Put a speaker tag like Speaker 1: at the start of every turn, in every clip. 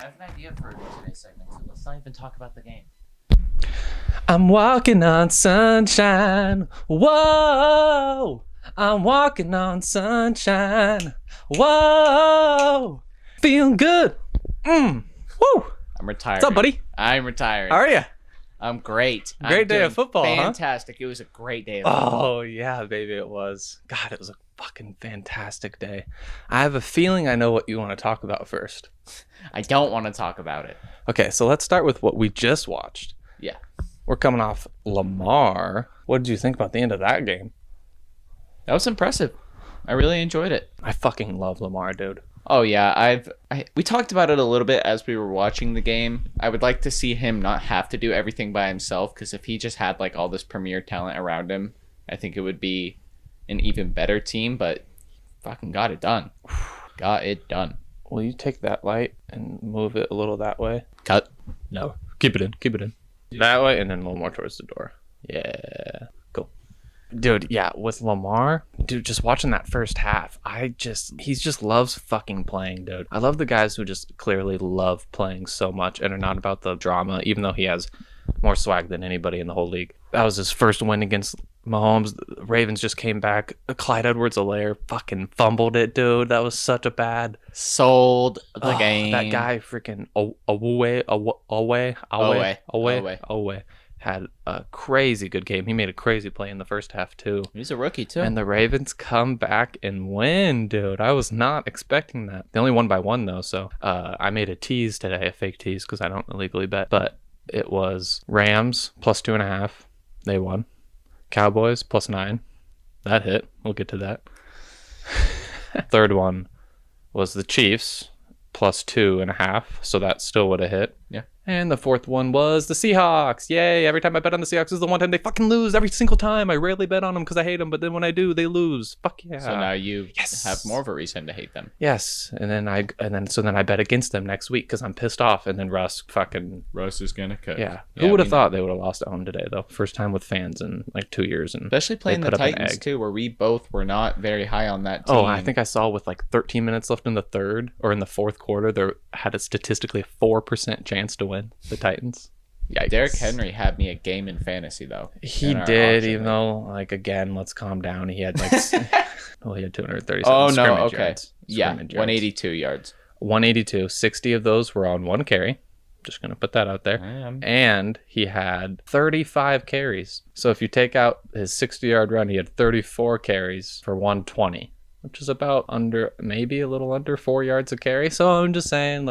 Speaker 1: I have an idea for today's segment, so let's not even talk about the game.
Speaker 2: I'm walking on sunshine. Whoa. I'm walking on sunshine. Whoa. Feeling good. Woo.
Speaker 1: I'm retiring.
Speaker 2: What's up, buddy?
Speaker 1: I'm retiring.
Speaker 2: How are you?
Speaker 1: I'm great.
Speaker 2: Great day of football,
Speaker 1: fantastic. It was a great day of football.
Speaker 2: Oh, yeah, baby, it was. God, it was a fucking fantastic day. I have a feeling I know what you want to talk about first.
Speaker 1: I don't want to talk about it.
Speaker 2: Okay, so let's start with what we just watched.
Speaker 1: Yeah.
Speaker 2: We're coming off Lamar. What did you think about the end of that game?
Speaker 1: That was impressive. I really enjoyed it.
Speaker 2: I fucking love Lamar, dude.
Speaker 1: Oh, yeah. We talked about it a little bit as we were watching the game. I would like to see him not have to do everything by himself, because if he just had like all this premier talent around him, I think it would be an even better team, but fucking got it done. Got it done.
Speaker 2: Will you take that light and move it a little that way?
Speaker 1: Cut.
Speaker 2: No. Keep it in. Keep it in. That way and then a little more towards the door. Yeah. Cool. Dude, yeah, with Lamar, dude, just watching that first half, he just loves fucking playing, dude. I love the guys who just clearly love playing so much and are not about the drama, even though he has more swag than anybody in the whole league. That was his first win against Mahomes. The Ravens just came back. Clyde Edwards-Helaire fucking fumbled it, dude. That was such a bad.
Speaker 1: Sold the game.
Speaker 2: That guy freaking Owe had a crazy good game. He made a crazy play in the first half too.
Speaker 1: He's a rookie too.
Speaker 2: And the Ravens come back and win, dude. I was not expecting that. They only won by 1 though, so I made a tease today, a fake tease, because I don't illegally bet. But it was Rams plus 2.5. They won. Cowboys plus 9. That hit. We'll get to that. Third one was the Chiefs plus 2.5. So that still would have hit.
Speaker 1: Yeah.
Speaker 2: And the fourth one was the Seahawks. Yay. Every time I bet on the Seahawks is the one time they fucking lose. Every single time. I rarely bet on them because I hate them. But then when I do, they lose. Fuck yeah.
Speaker 1: So now you have more of a reason to hate them.
Speaker 2: Yes. And then I bet against them next week because I'm pissed off. And then Russ
Speaker 1: is going to cook.
Speaker 2: Yeah. Who would have thought they would have lost at home today, though? First time with fans in like 2 years. And
Speaker 1: especially playing the Titans, too, where we both were not very high on that team.
Speaker 2: Oh, I think I saw with like 13 minutes left in the third or in the fourth quarter, there had a statistically 4% chance to win, the Titans.
Speaker 1: Yeah, Derrick Henry had me a game in fantasy, though.
Speaker 2: He did, even though, like, again, let's calm down. He had like, he had 237
Speaker 1: scrimmage
Speaker 2: yards.
Speaker 1: Yeah, 182 yards.
Speaker 2: 182. 60 of those were on one carry. Just going to put that out there. And he had 35 carries. So if you take out his 60-yard run, he had 34 carries for 120, which is about maybe a little under 4 yards a carry. So I'm just saying,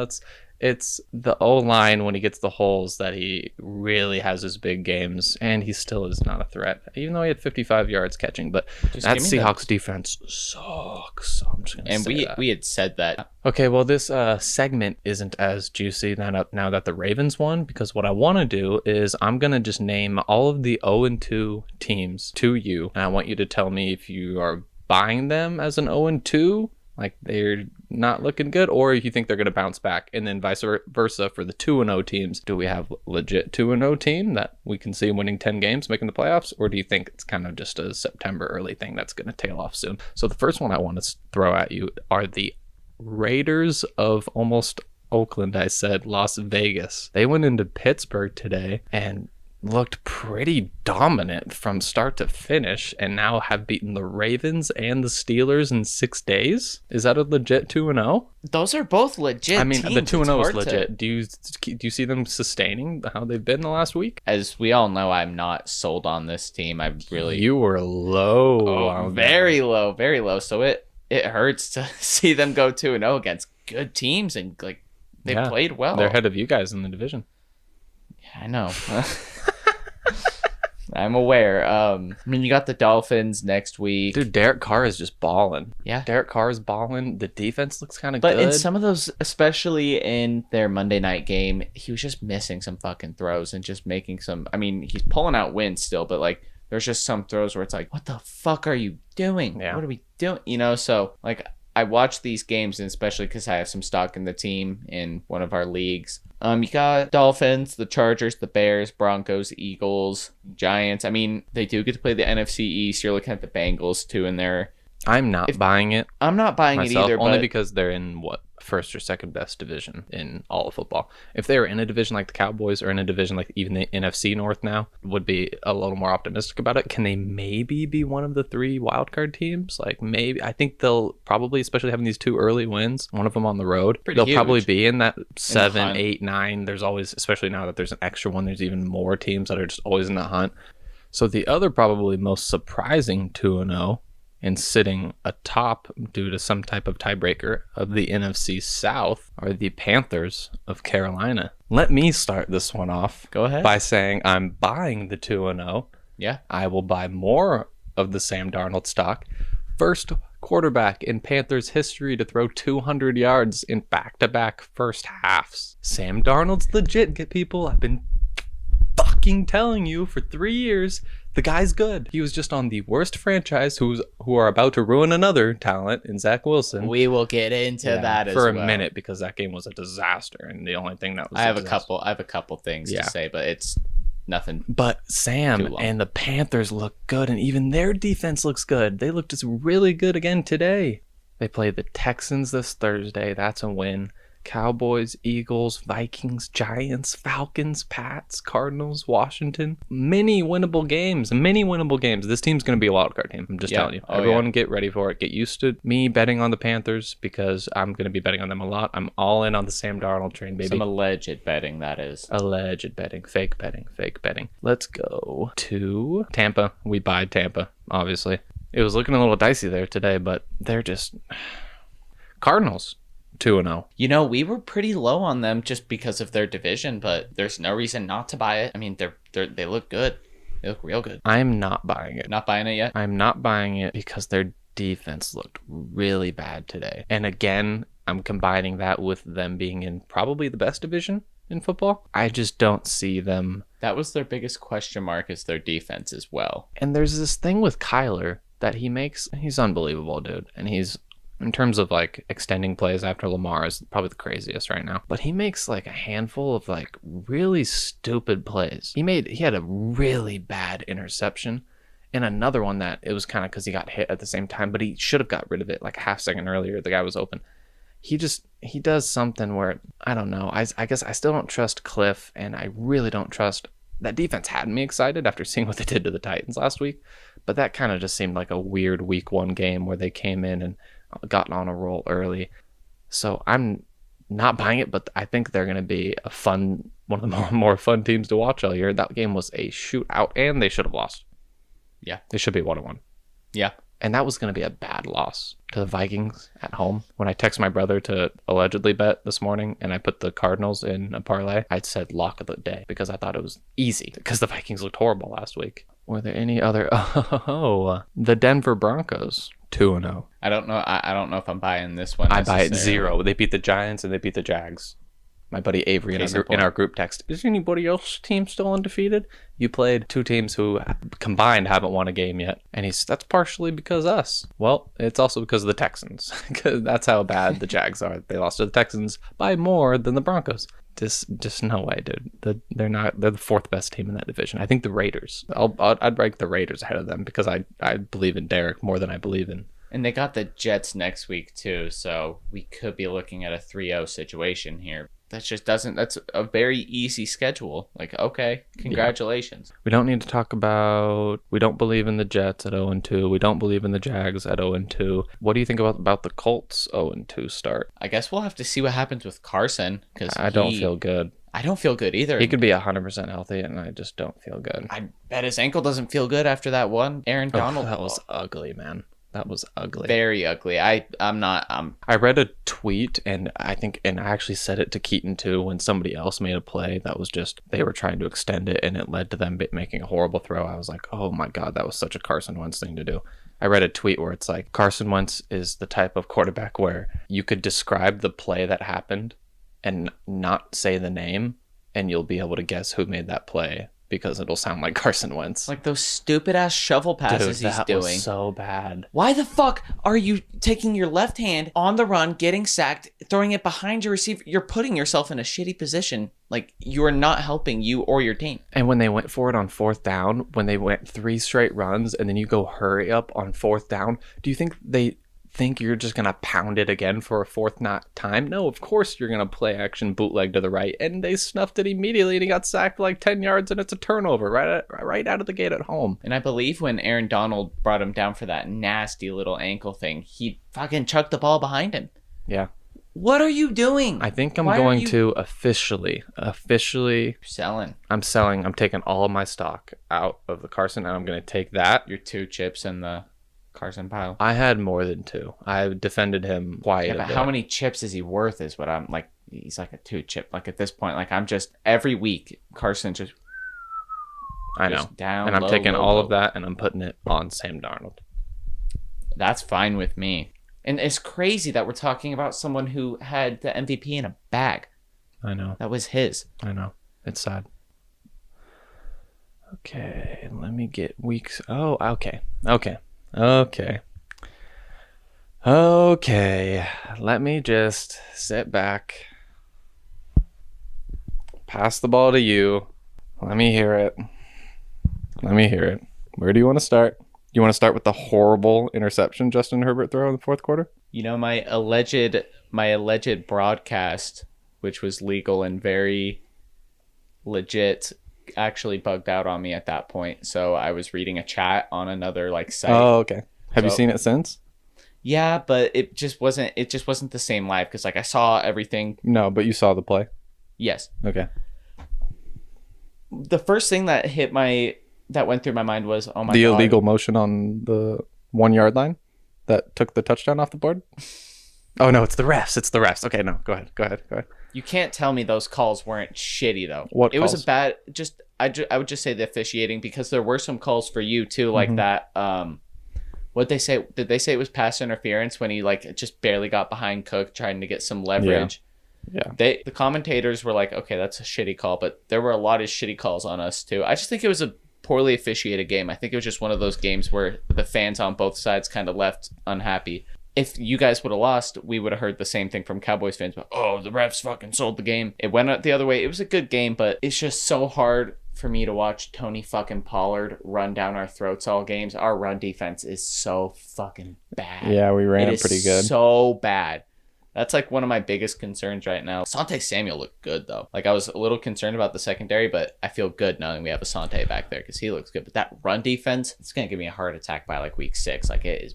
Speaker 2: it's the O-line when he gets the holes that he really has his big games, and he still is not a threat, even though he had 55 yards catching. But that Seahawks defense sucks. So I'm just going to say that.
Speaker 1: And we had said that.
Speaker 2: Okay, well, this segment isn't as juicy now that the Ravens won, because what I want to do is I'm going to just name all of the 0-2 teams to you, and I want you to tell me if you are buying them as an 0-2, like they're not looking good, or if you think they're going to bounce back, and then vice versa for the 2-0 teams. Do we have legit 2-0 team that we can see winning 10 games, making the playoffs, or do you think it's kind of just a September early thing that's going to tail off soon? So the first one I want to throw at you are the Raiders of almost Oakland. I said Las Vegas. They went into Pittsburgh today and looked pretty dominant from start to finish, and now have beaten the Ravens and the Steelers in 6 days. Is that a legit 2-0?
Speaker 1: Those are both legit.
Speaker 2: I mean,
Speaker 1: teams.
Speaker 2: the 2-0 is legit. Do you see them sustaining how they've been the last week?
Speaker 1: As we all know, I'm not sold on this team.
Speaker 2: You were low.
Speaker 1: Oh, very low, very low. So it hurts to see them go 2-0 against good teams, and like they played well.
Speaker 2: They're ahead of you guys in the division.
Speaker 1: Yeah, I know. I'm aware. I mean, you got the Dolphins next week.
Speaker 2: Dude, Derek Carr is just balling.
Speaker 1: Yeah.
Speaker 2: Derek Carr is balling. The defense looks kind of good.
Speaker 1: But in some of those, especially in their Monday night game, he was just missing some fucking throws and just making some... I mean, he's pulling out wins still, but like, there's just some throws where it's like, what the fuck are you doing?
Speaker 2: Yeah.
Speaker 1: What are we doing? You know, so like, I watch these games, and especially because I have some stock in the team in one of our leagues. You got Dolphins, the Chargers, the Bears, Broncos, Eagles, Giants. I mean, they do get to play the NFC East. You're looking at the Bengals too in there.
Speaker 2: I'm not buying it
Speaker 1: I'm not buying
Speaker 2: myself,
Speaker 1: it either,
Speaker 2: only
Speaker 1: but
Speaker 2: because they're in first or second best division in all of football. If they were in a division like the Cowboys or in a division like even the NFC North now, would be a little more optimistic about it. Can they maybe be one of the 3 wildcard teams? Like maybe, I think they'll probably, especially having these 2 early wins, one of them on the road, they'll probably be in that 7, 8, 9. There's always, especially now that there's an extra one, there's even more teams that are just always in that hunt. So the other probably most surprising 2-0 and sitting atop due to some type of tiebreaker of the NFC South are the Panthers of Carolina. Let me start this one off.
Speaker 1: Go ahead.
Speaker 2: By saying I'm buying the 2-0.
Speaker 1: Yeah.
Speaker 2: I will buy more of the Sam Darnold stock. First quarterback in Panthers history to throw 200 yards in back-to-back first halves. Sam Darnold's legit, get people. I've been fucking telling you for 3 years. The guy's good. He was just on the worst franchise who are about to ruin another talent in Zach Wilson.
Speaker 1: We will get into that as well.
Speaker 2: For a minute, because that game was a disaster, and the only thing that was
Speaker 1: I have a couple things to say, but it's nothing.
Speaker 2: But Sam and the Panthers look good, and even their defense looks good. They looked just really good again today. They play the Texans this Thursday. That's a win. Cowboys, Eagles, Vikings, Giants, Falcons, Pats, Cardinals, Washington. Many winnable games. This team's going to be a wild card team. I'm just telling you. Everyone get ready for it. Get used to me betting on the Panthers because I'm going to be betting on them a lot. I'm all in on the Sam Darnold train, baby.
Speaker 1: Some alleged betting, that is.
Speaker 2: Alleged betting. Fake betting. Let's go to Tampa. We buy Tampa, obviously. It was looking a little dicey there today, but they're just... Cardinals. 2-0.
Speaker 1: You know, we were pretty low on them just because of their division, but there's no reason not to buy it. I mean, they look good. They look real good.
Speaker 2: I'm not buying it.
Speaker 1: Not buying it yet?
Speaker 2: I'm not buying it because their defense looked really bad today. And again, I'm combining that with them being in probably the best division in football. I just don't see them.
Speaker 1: That was their biggest question mark, is their defense as well.
Speaker 2: And there's this thing with Kyler that he's unbelievable, dude. And he's, in terms of like extending plays after Lamar, is probably the craziest right now. But he makes like a handful of like really stupid plays. He had a really bad interception and another one that it was kind of because he got hit at the same time, but he should have got rid of it like a half second earlier. The guy was open. He does something where, I don't know. I guess I still don't trust Cliff, and I really don't trust that defense. Had me excited after seeing what they did to the Titans last week, but that kind of just seemed like a weird week 1 game where they came in and got on a roll early. So I'm not buying it, but I think they're going to be one of the more fun teams to watch all year. That game was a shootout, and they should have lost.
Speaker 1: Yeah.
Speaker 2: They should be 1-1.
Speaker 1: Yeah.
Speaker 2: And that was going to be a bad loss to the Vikings at home. When I text my brother to allegedly bet this morning and I put the Cardinals in a parlay, I said lock of the day because I thought it was easy because the Vikings looked horrible last week. Were there any other? The Denver Broncos, 2-0.
Speaker 1: I don't know. I don't know if I'm buying this one.
Speaker 2: I buy it 0. They beat the Giants and they beat the Jags. My buddy Avery in our group text, is anybody else's team still undefeated? You played 2 teams who combined haven't won a game yet. And that's partially because us. Well, it's also because of the Texans. Because that's how bad the Jags are. They lost to the Texans by more than the Broncos. Just no way, dude. They're the 4th best team in that division. I think the Raiders. I'd rank the Raiders ahead of them because I believe in Derek more than I believe in.
Speaker 1: And they got the Jets next week too, so we could be looking at a 3-0 situation here. That's a very easy schedule. Like, okay, congratulations.
Speaker 2: Yeah. We don't need to talk about, we don't believe in the Jets at 0-2. We don't believe in the Jags at 0-2. What do you think about the Colts 0-2 start?
Speaker 1: I guess we'll have to see what happens with Carson. Because
Speaker 2: I don't feel good.
Speaker 1: I don't feel good either.
Speaker 2: He could be 100% healthy, and I just don't feel good.
Speaker 1: I bet his ankle doesn't feel good after that one. Aaron Donald.
Speaker 2: That was ugly, man. That was ugly.
Speaker 1: Very ugly. I
Speaker 2: read a tweet and I actually said it to Keaton too when somebody else made a play that was just, they were trying to extend it and it led to them making a horrible throw. I was like, oh my God, that was such a Carson Wentz thing to do. I read a tweet where it's like, Carson Wentz is the type of quarterback where you could describe the play that happened and not say the name and you'll be able to guess who made that play because it'll sound like Carson Wentz.
Speaker 1: Like those stupid ass shovel passes he's doing.
Speaker 2: Was so bad.
Speaker 1: Why the fuck are you taking your left hand on the run, getting sacked, throwing it behind your receiver? You're putting yourself in a shitty position. Like, you are not helping you or your team.
Speaker 2: And when they went for it on 4th down, when they went 3 straight runs and then you go hurry up on 4th down, do you think they think you're just going to pound it again for a 4th not time? No, of course you're going to play action bootleg to the right. And they snuffed it immediately and he got sacked for like 10 yards and it's a turnover right out of the gate at home.
Speaker 1: And I believe when Aaron Donald brought him down for that nasty little ankle thing, he fucking chucked the ball behind him.
Speaker 2: Yeah.
Speaker 1: What are you doing?
Speaker 2: I think I'm going to officially
Speaker 1: selling.
Speaker 2: I'm selling. I'm taking all of my stock out of the Carson and I'm going to take that.
Speaker 1: Your 2 chips in the Carson pile.
Speaker 2: I had more than 2. I defended him quite a bit.
Speaker 1: How many chips is he worth is what I'm like. He's like a 2 chip. Like at this point, like I'm just every week Carson just.
Speaker 2: I know.
Speaker 1: Down,
Speaker 2: and I'm
Speaker 1: low,
Speaker 2: taking
Speaker 1: low,
Speaker 2: all
Speaker 1: low.
Speaker 2: of that and I'm putting it on Sam Darnold.
Speaker 1: That's fine with me. And it's crazy that we're talking about someone who had the MVP in a bag.
Speaker 2: I know.
Speaker 1: That was his.
Speaker 2: I know. It's sad. Okay, let me get weeks. Oh, okay. Let me just sit back. Pass the ball to you. Let me hear it. Where do you want to start? You want to start with the horrible interception Justin Herbert threw in the 4th quarter?
Speaker 1: You know, my alleged broadcast, which was legal and very legit, actually bugged out on me at that point. So I was reading a chat on another site.
Speaker 2: Oh, okay. Have you seen it since?
Speaker 1: Yeah, but it just wasn't the same live because I saw everything.
Speaker 2: No, but you saw the play.
Speaker 1: Yes.
Speaker 2: Okay.
Speaker 1: The first thing that went through my mind was, oh my God.
Speaker 2: The illegal motion on the 1 yard line that took the touchdown off the board? Oh, no, it's the refs. Okay, no, go ahead.
Speaker 1: You can't tell me those calls weren't shitty, though.
Speaker 2: What
Speaker 1: It
Speaker 2: calls?
Speaker 1: was a bad, I would just say the officiating, because there were some calls for you, too, like that. What'd they say? Did they say it was pass interference when he, just barely got behind Cook trying to get some leverage?
Speaker 2: Yeah.
Speaker 1: The commentators were like, okay, that's a shitty call, but there were a lot of shitty calls on us, too. I just think it was a poorly officiated game. I think it was just one of those games where the fans on both sides kind of left unhappy. If you guys would have lost, we would have heard the same thing from Cowboys fans. But, oh, the refs fucking sold the game. It went the other way. It was a good game, but it's just so hard for me to watch Tony fucking Pollard run down our throats all games. Our run defense is so fucking bad.
Speaker 2: Yeah, we ran it pretty good.
Speaker 1: So bad. That's one of my biggest concerns right now. Asante Samuel looked good, though. I was a little concerned about the secondary, but I feel good knowing we have Asante back there because he looks good. But that run defense, it's going to give me a heart attack by week 6. It is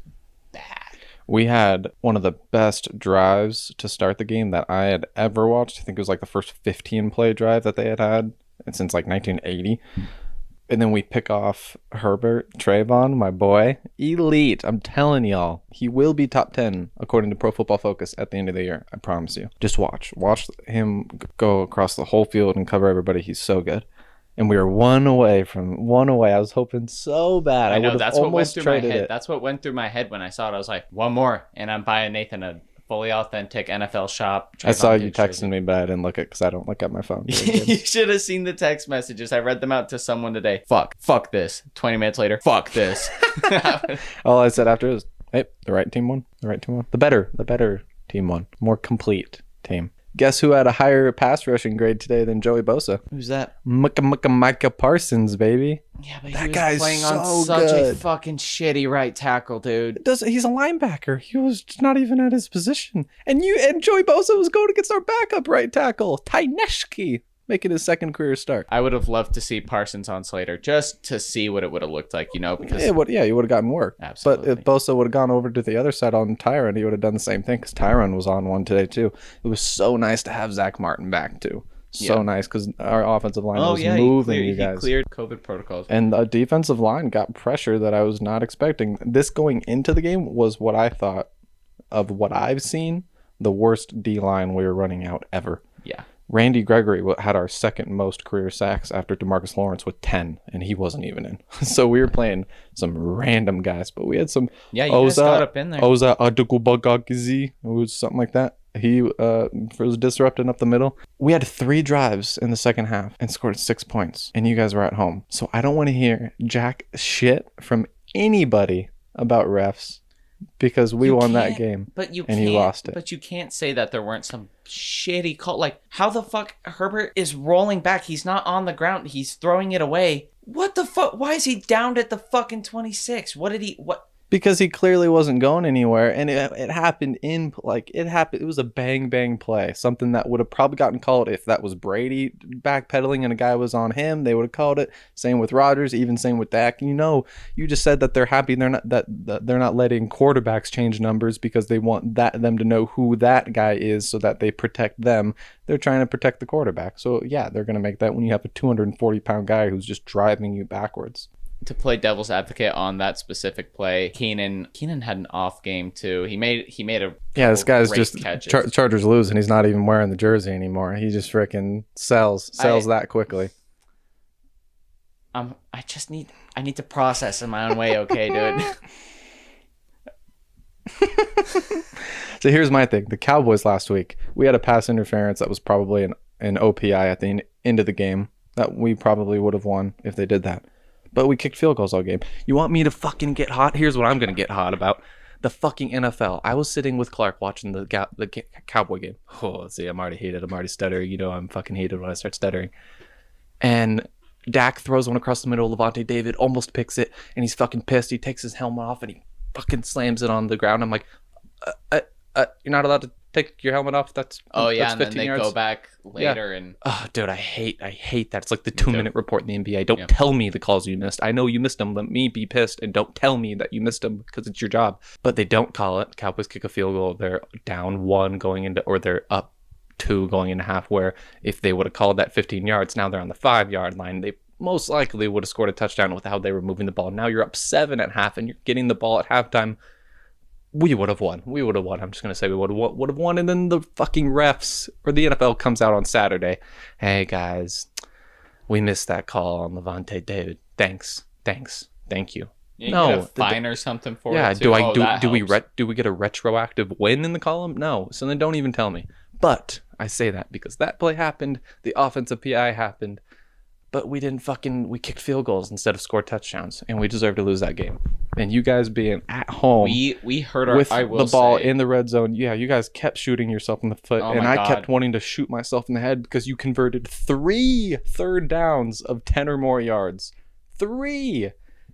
Speaker 1: bad.
Speaker 2: We had one of the best drives to start the game that I had ever watched. I think it was the first 15-play drive that they had since 1980. And then we pick off Herbert, Trayvon, my boy. Elite. I'm telling y'all. He will be top 10 according to Pro Football Focus at the end of the year. I promise you. Just watch. Watch him go across the whole field and cover everybody. He's so good. And we were one away. I was hoping so bad.
Speaker 1: I know, that's what went through my head. That's what went through my head when I saw it. I was like, one more, and I'm buying Nathan a fully authentic NFL shop.
Speaker 2: I saw you texting me, but I didn't look at because I don't look at my phone.
Speaker 1: You should have seen the text messages. I read them out to someone today. Fuck this. 20 minutes later, fuck this.
Speaker 2: All I said after was, hey, the right team won. The better team won. More complete team. Guess who had a higher pass rushing grade today than Joey Bosa?
Speaker 1: Who's that?
Speaker 2: Micah Parsons, baby.
Speaker 1: Yeah, but
Speaker 2: that
Speaker 1: he was
Speaker 2: guy's
Speaker 1: playing
Speaker 2: so
Speaker 1: on such
Speaker 2: good.
Speaker 1: a fucking shitty right tackle, dude.
Speaker 2: He's a linebacker. He was not even at his position. And Joey Bosa was going against our backup right tackle, Tyneshki, making his second career start.
Speaker 1: I would have loved to see Parsons on Slater just to see what it would have looked like, because
Speaker 2: he would have gotten work.
Speaker 1: Absolutely.
Speaker 2: But if Bosa would have gone over to the other side on Tyron, he would have done the same thing because Tyron was on one today too. It was so nice to have Zach Martin back too. So nice because our offensive line was moving, you guys.
Speaker 1: He cleared COVID protocols.
Speaker 2: And the defensive line got pressure that I was not expecting. This going into the game was what I thought of what I've seen, the worst D-line we were running out ever.
Speaker 1: Yeah.
Speaker 2: Randy Gregory had our second most career sacks after DeMarcus Lawrence with 10, and he wasn't even in. So we were playing some random guys, but we had some
Speaker 1: you guys got up in there.
Speaker 2: Oza Adukubagizi. It was something like that. He was disrupting up the middle. We had 3 drives in the second half and scored 6 points, and you guys were at home. So I don't want to hear jack shit from anybody about refs because we won that game, and he lost it.
Speaker 1: But you can't say that there weren't some shitty call. Like, how the fuck Herbert is rolling back? He's not on the ground. He's throwing it away. What the fuck? Why is he downed at the fucking 26? What?
Speaker 2: Because he clearly wasn't going anywhere, and it happened it was a bang play, something that would have probably gotten called if that was Brady backpedaling and a guy was on him. They would have called it. Same with Rodgers, even same with Dak. You just said that they're happy they're not letting quarterbacks change numbers because they want them to know who that guy is so that they protect them. They're trying to protect the quarterback. So yeah, they're gonna make that when you have a 240-pound guy who's just driving you backwards.
Speaker 1: To play devil's advocate on that specific play, Keenan had an off game too. He made a
Speaker 2: this guy's just Chargers lose and he's not even wearing the jersey anymore. He just freaking sells that quickly.
Speaker 1: I need to process in my own way, okay, dude.
Speaker 2: So here's my thing. The Cowboys last week, we had a pass interference that was probably an OPI at the end of the game that we probably would have won if they did that. But we kicked field goals all game. You want me to fucking get hot? Here's what I'm going to get hot about. The fucking NFL. I was sitting with Clark watching the Cowboy game. Oh, see, I'm already heated. I'm already stuttering. I'm fucking heated when I start stuttering. And Dak throws one across the middle. Levante David almost picks it. And he's fucking pissed. He takes his helmet off and he fucking slams it on the ground. I'm like, you're not allowed to take your helmet off. That's
Speaker 1: and then they go back later and
Speaker 2: dude, I hate that. It's like the 2-minute report in the NBA. Don't tell me the calls you missed. I know you missed them. Let me be pissed and don't tell me that you missed them because it's your job. But they don't call it. Cowboys kick a field goal. They're down 1 going into, or they're up 2 going into half, where if they would have called that 15 yards, now they're on the 5-yard line. They most likely would have scored a touchdown with how they were moving the ball. Now you're up 7 at half and you're getting the ball at halftime. We would have won. I'm just going to say we would have won. And then the fucking refs or the NFL comes out on Saturday. Hey, guys, we missed that call on Levante David. Thanks. Thank you.
Speaker 1: You get a fine or something for it too.
Speaker 2: Do we get a retroactive win in the column? No. So then don't even tell me. But I say that because that play happened. The offensive PI happened. But we kicked field goals instead of scored touchdowns, and we deserve to lose that game. And you guys being at home,
Speaker 1: we hurt
Speaker 2: the ball in the red zone. Yeah, you guys kept shooting yourself in the foot, and I kept wanting to shoot myself in the head because you converted 3 third downs of 10 or more yards. 3,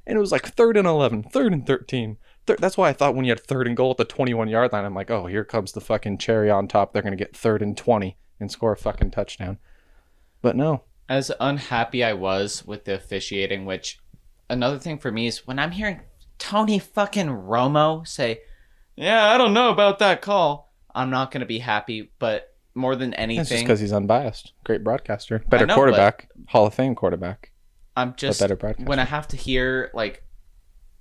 Speaker 2: and it was like 3rd and 11, 3rd and 13. That's why I thought when you had 3rd and goal at the 21-yard line, I'm like, oh, here comes the fucking cherry on top. They're gonna get 3rd and 20 and score a fucking touchdown. But no.
Speaker 1: As unhappy I was with the officiating, which another thing for me is when I'm hearing Tony fucking Romo say, yeah, I don't know about that call, I'm not going to be happy. But more than anything,
Speaker 2: it's just because he's unbiased. Great broadcaster, better quarterback, Hall of Fame quarterback.
Speaker 1: I'm just better broadcaster. When I have to hear like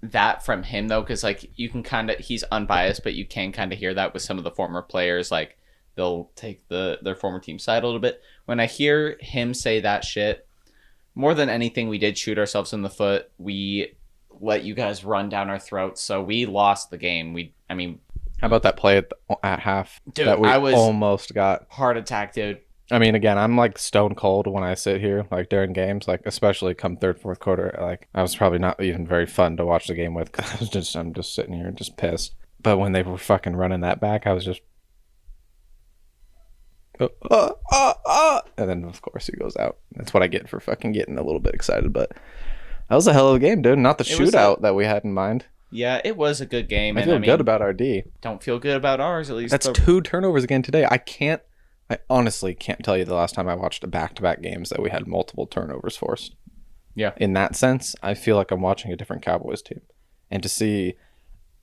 Speaker 1: that from him though, because like you can he's unbiased, but you can kind of hear that with some of the former players, like they'll take their former team side a little bit. When I hear him say that shit, more than anything, we did shoot ourselves in the foot. We let you guys run down our throats, so we lost the game.
Speaker 2: How about that play at half?
Speaker 1: Dude,
Speaker 2: that we almost got
Speaker 1: heart attack, dude.
Speaker 2: I mean, again, I'm like stone cold when I sit here, like during games, like especially come 3rd, 4th quarter. Like I was probably not even very fun to watch the game with because I'm just sitting here just pissed. But when they were fucking running that back, I was just. And then of course he goes out. That's what I get for fucking getting a little bit excited. But that was a hell of a game, dude. Not the shootout that we had in mind.
Speaker 1: Yeah, it was a good game.
Speaker 2: I feel good about our D.
Speaker 1: Don't feel good about ours, at least.
Speaker 2: That's 2 turnovers again today. I honestly can't tell you the last time I watched a back-to-back games that we had multiple turnovers forced.
Speaker 1: Yeah.
Speaker 2: In that sense, I feel like I'm watching a different Cowboys team. And to see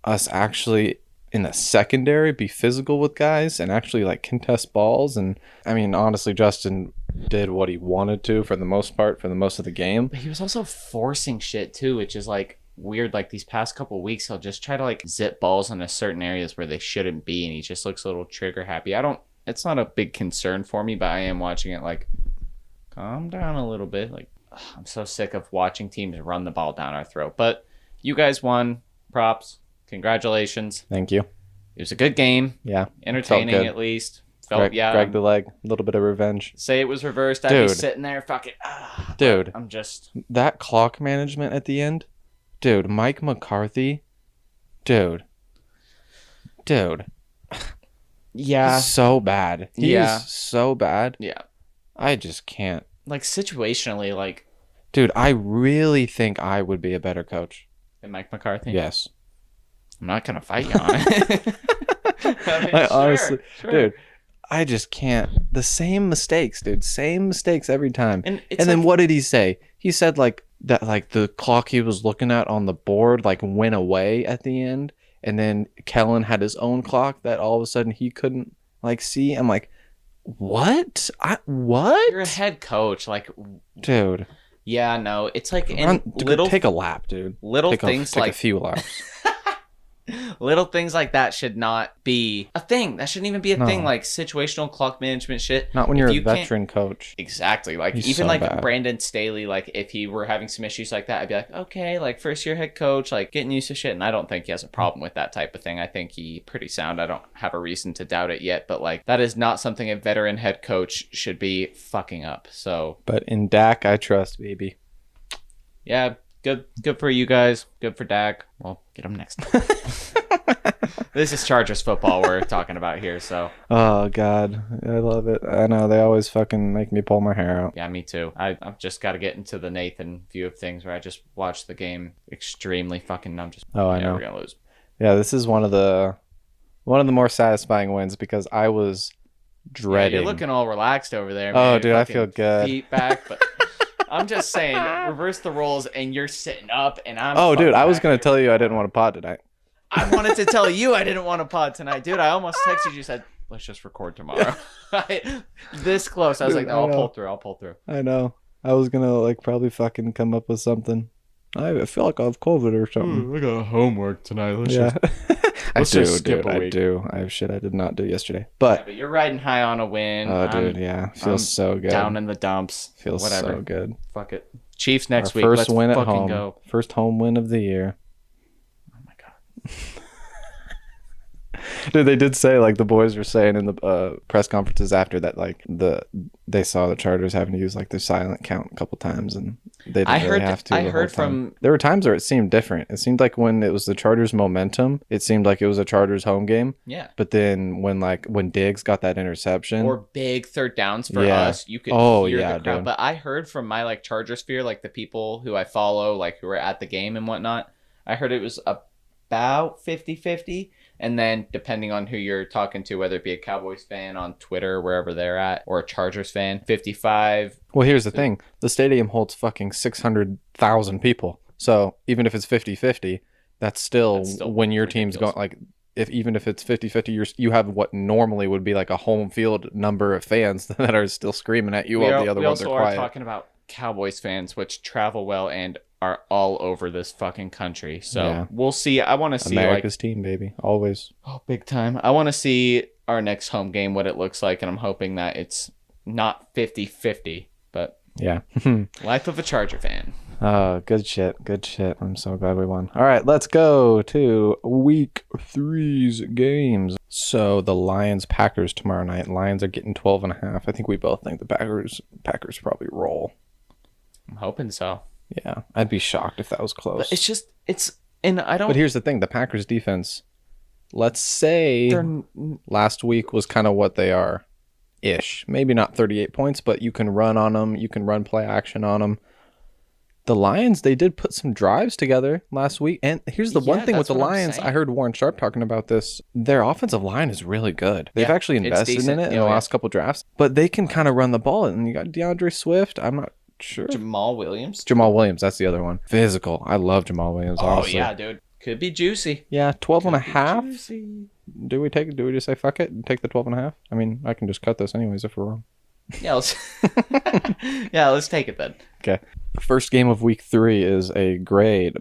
Speaker 2: us actually in the secondary be physical with guys and actually like contest balls, and I mean honestly Justin did what he wanted to for the most part for the most of the game,
Speaker 1: but he was also forcing shit too, which is like weird. Like these past couple of weeks he'll just try to like zip balls into certain areas where they shouldn't be, and he just looks a little trigger happy. It's not a big concern for me, but I am watching it like calm down a little bit. Like I'm so sick of watching teams run the ball down our throat. But you guys won. Props. Congratulations.
Speaker 2: Thank you.
Speaker 1: It was a good game.
Speaker 2: Yeah.
Speaker 1: Entertaining,
Speaker 2: Felt good.
Speaker 1: at least.
Speaker 2: Greg the leg. A little bit of revenge.
Speaker 1: Say it was reversed, I'd be sitting there, fucking.
Speaker 2: Dude.
Speaker 1: I'm just.
Speaker 2: That clock management at the end. Dude, Mike McCarthy. Dude.
Speaker 1: Yeah.
Speaker 2: He's so bad. He is so bad.
Speaker 1: Yeah.
Speaker 2: I just can't.
Speaker 1: Like, situationally, like.
Speaker 2: Dude, I really think I would be a better coach.
Speaker 1: Than Mike McCarthy?
Speaker 2: Yes.
Speaker 1: I'm not going to fight you on it.
Speaker 2: I honestly, dude, I just can't. The same mistakes, dude. Same mistakes every time. And then what did he say? He said, like, that, like, the clock he was looking at on the board, like, went away at the end. And then Kellen had his own clock that all of a sudden he couldn't, like, see. I'm like, what? What?
Speaker 1: You're a head coach. Like,
Speaker 2: dude.
Speaker 1: Yeah, no. It's like
Speaker 2: take a lap, dude.
Speaker 1: Take
Speaker 2: a few laps.
Speaker 1: Little things like that should not be a thing. That shouldn't even be a thing. Like situational clock management shit.
Speaker 2: Not when you're a veteran coach.
Speaker 1: Exactly. Like
Speaker 2: He's
Speaker 1: even
Speaker 2: so
Speaker 1: like
Speaker 2: bad.
Speaker 1: Brandon Staley, like if he were having some issues like that, I'd be like, okay, like first year head coach, like getting used to shit. And I don't think he has a problem with that type of thing. I think he pretty sound. I don't have a reason to doubt it yet. But like that is not something a veteran head coach should be fucking up. So.
Speaker 2: But in Dak, I trust, baby.
Speaker 1: Yeah. Good for you guys. Good for Dak. Well, get him next time. This is Chargers football we're talking about here, so.
Speaker 2: Oh, God. I love it. I know. They always fucking make me pull my hair out.
Speaker 1: Yeah, me too. I've just got to get into the Nathan view of things where I just watch the game extremely fucking. I'm just.
Speaker 2: I know.
Speaker 1: We're going to lose.
Speaker 2: Yeah, this is one of the more satisfying wins because I was dreading.
Speaker 1: Yeah, you're looking all relaxed over there, man.
Speaker 2: Oh, dude, I feel good.
Speaker 1: Feet back, but. I'm just saying, reverse the roles, and you're sitting up, and I'm.
Speaker 2: Oh, dude, I was gonna tell you I didn't want to pod tonight.
Speaker 1: I wanted to tell you I didn't want to pod tonight, dude. I almost texted you, said, "Let's just record tomorrow." This close, I was like, "No, I'll pull through."
Speaker 2: I know. I was gonna like probably fucking come up with something. I feel like I have COVID or something.
Speaker 1: I got homework tonight.
Speaker 2: Let's just skip a week. I do. I have shit I did not do yesterday. But
Speaker 1: you're riding high on a win.
Speaker 2: Oh, dude, yeah. Feels so good.
Speaker 1: Down in the dumps.
Speaker 2: Feels
Speaker 1: whatever.
Speaker 2: So good.
Speaker 1: Fuck it. Chiefs next
Speaker 2: Our
Speaker 1: week.
Speaker 2: First
Speaker 1: Let's
Speaker 2: win at
Speaker 1: fucking
Speaker 2: home.
Speaker 1: Go.
Speaker 2: First home win of the year.
Speaker 1: Oh, my God.
Speaker 2: Dude, they did say, like, the boys were saying in the press conferences after that, like, they saw the Chargers having to use, like, their silent count a couple times, and they didn't really have to.
Speaker 1: I heard from...
Speaker 2: There were times where it seemed different. It seemed like when it was the Chargers' momentum, it seemed like it was a Chargers home game.
Speaker 1: Yeah.
Speaker 2: But then when Diggs got that interception...
Speaker 1: Or big third downs for us, you could hear the crowd. Dude. But I heard from my, like, Chargers sphere, like, the people who I follow, like, who were at the game and whatnot, I heard it was about 50-50. And then depending on who you're talking to, whether it be a Cowboys fan on Twitter, wherever they're at, or a Chargers fan, 55.
Speaker 2: Well, here's the thing. The stadium holds fucking 600,000 people. So even if it's 50-50, that's still when your team's going, like, even if it's 50-50, you have what normally would be like a home field number of fans that are still screaming at you while the other ones are quiet.
Speaker 1: We also are talking about Cowboys fans, which travel well and are all over this fucking country. So we'll see. I want to see
Speaker 2: America's team, baby. Always.
Speaker 1: Oh, big time. I want to see our next home game, what it looks like. And I'm hoping that it's not 50-50, but
Speaker 2: yeah.
Speaker 1: Life of a Charger fan.
Speaker 2: Oh, good shit. Good shit. I'm so glad we won. All right, let's go to week 3's games. So the Lions-Packers tomorrow night. Lions are getting 12.5. I think we both think the Packers probably roll.
Speaker 1: I'm hoping so.
Speaker 2: Yeah, I'd be shocked if that was close.
Speaker 1: But But
Speaker 2: here's the thing: the Packers defense. Let's say last week was kind of what they are, ish. Maybe not 38 points, but you can run on them. You can run play action on them. The Lions, they did put some drives together last week. And here's the one thing with the Lions. I heard Warren Sharp talking about this. Their offensive line is really good. They've actually invested in it in the last couple drafts. But they can kind of run the ball. And you got DeAndre Swift. I'm not sure.
Speaker 1: Jamal Williams,
Speaker 2: that's the other one. Physical. I love Jamal Williams. Honestly.
Speaker 1: Oh, yeah, dude. Could be juicy.
Speaker 2: Yeah, 12.5. Do we just say fuck it and take the 12.5? I mean, I can just cut this anyways if we're wrong.
Speaker 1: Yeah, let's take it then.
Speaker 2: Okay. The first game of week 3 is a great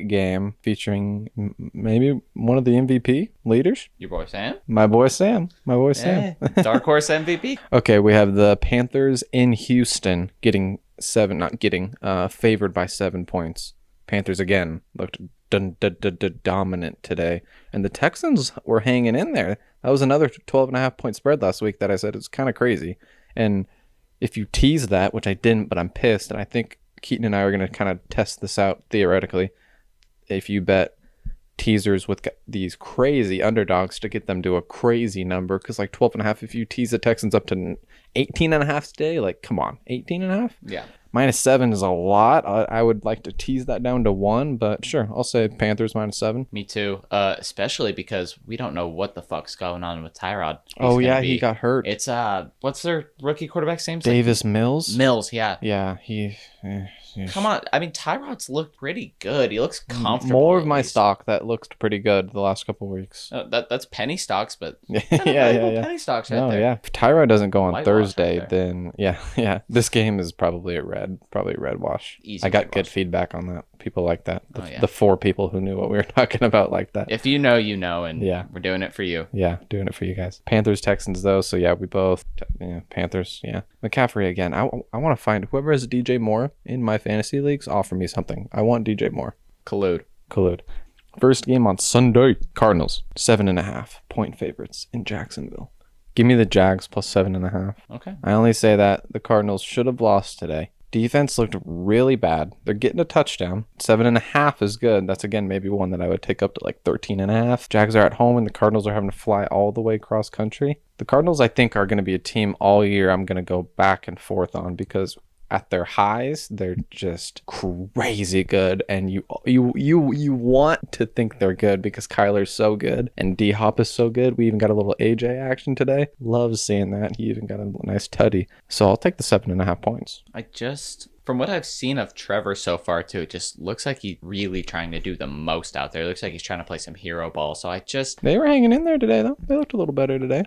Speaker 2: game featuring maybe one of the MVP leaders.
Speaker 1: Your boy Sam?
Speaker 2: My boy Sam. Sam.
Speaker 1: Dark horse MVP.
Speaker 2: Okay, we have the Panthers in Houston favored by 7 points. Panthers again looked dominant today. And the Texans were hanging in there. That was another 12.5-point spread last week that I said it's kind of crazy. And if you tease that, which I didn't, but I'm pissed, and I think Keaton and I are going to kind of test this out theoretically. If you bet teasers with these crazy underdogs to get them to a crazy number, because like 12.5, if you tease the Texans up to 18.5 today, like come on, 18.5?
Speaker 1: Yeah.
Speaker 2: -7 is a lot. I would like to tease that down to 1, but sure, I'll say Panthers -7.
Speaker 1: Me too. Especially because we don't know what the fuck's going on with Tyrod.
Speaker 2: He got hurt.
Speaker 1: It's what's their rookie quarterback's name?
Speaker 2: Davis Mills.
Speaker 1: Mills, yeah.
Speaker 2: Yeah,
Speaker 1: Come on, I mean Tyrod's looked pretty good. He looks comfortable.
Speaker 2: More of my stock that looked pretty good the last couple of weeks.
Speaker 1: That's penny stocks, but
Speaker 2: yeah.
Speaker 1: penny stocks right there.
Speaker 2: Yeah. If Tyrod doesn't go on
Speaker 1: Whitewash
Speaker 2: Thursday,
Speaker 1: right there.
Speaker 2: then yeah. This game is probably a red wash.
Speaker 1: Easy
Speaker 2: I got
Speaker 1: red
Speaker 2: good
Speaker 1: wash.
Speaker 2: feedback on that. People like that.
Speaker 1: Yeah.
Speaker 2: The 4 people who knew what we were talking about like that.
Speaker 1: If you know, you know, and
Speaker 2: Yeah.
Speaker 1: we're doing it for you.
Speaker 2: Yeah, doing it for you guys. Panthers, Texans, though. So, yeah, we both. Panthers, yeah. McCaffrey again. I want to find whoever has DJ Moore in my fantasy leagues, offer me something. I want DJ Moore.
Speaker 1: Collude.
Speaker 2: First game on Sunday. Cardinals, 7.5-point favorites in Jacksonville. Give me the Jags plus 7.5.
Speaker 1: Okay.
Speaker 2: I only say that the Cardinals should have lost today. Defense looked really bad. They're getting a touchdown. 7.5 is good. That's, again, maybe one that I would take up to like 13.5. Jags are at home, and the Cardinals are having to fly all the way cross country. The Cardinals, I think, are going to be a team all year I'm going to go back and forth on because at their highs, they're just crazy good, and you want to think they're good because Kyler's so good and D-Hop is so good. We even got a little AJ action today. Love seeing that. He even got a nice tutty. So I'll take the 7.5 points.
Speaker 1: From what I've seen of Trevor so far, too, it just looks like he's really trying to do the most out there. It looks like he's trying to play some hero ball. So
Speaker 2: They were hanging in there today, though. They looked a little better today.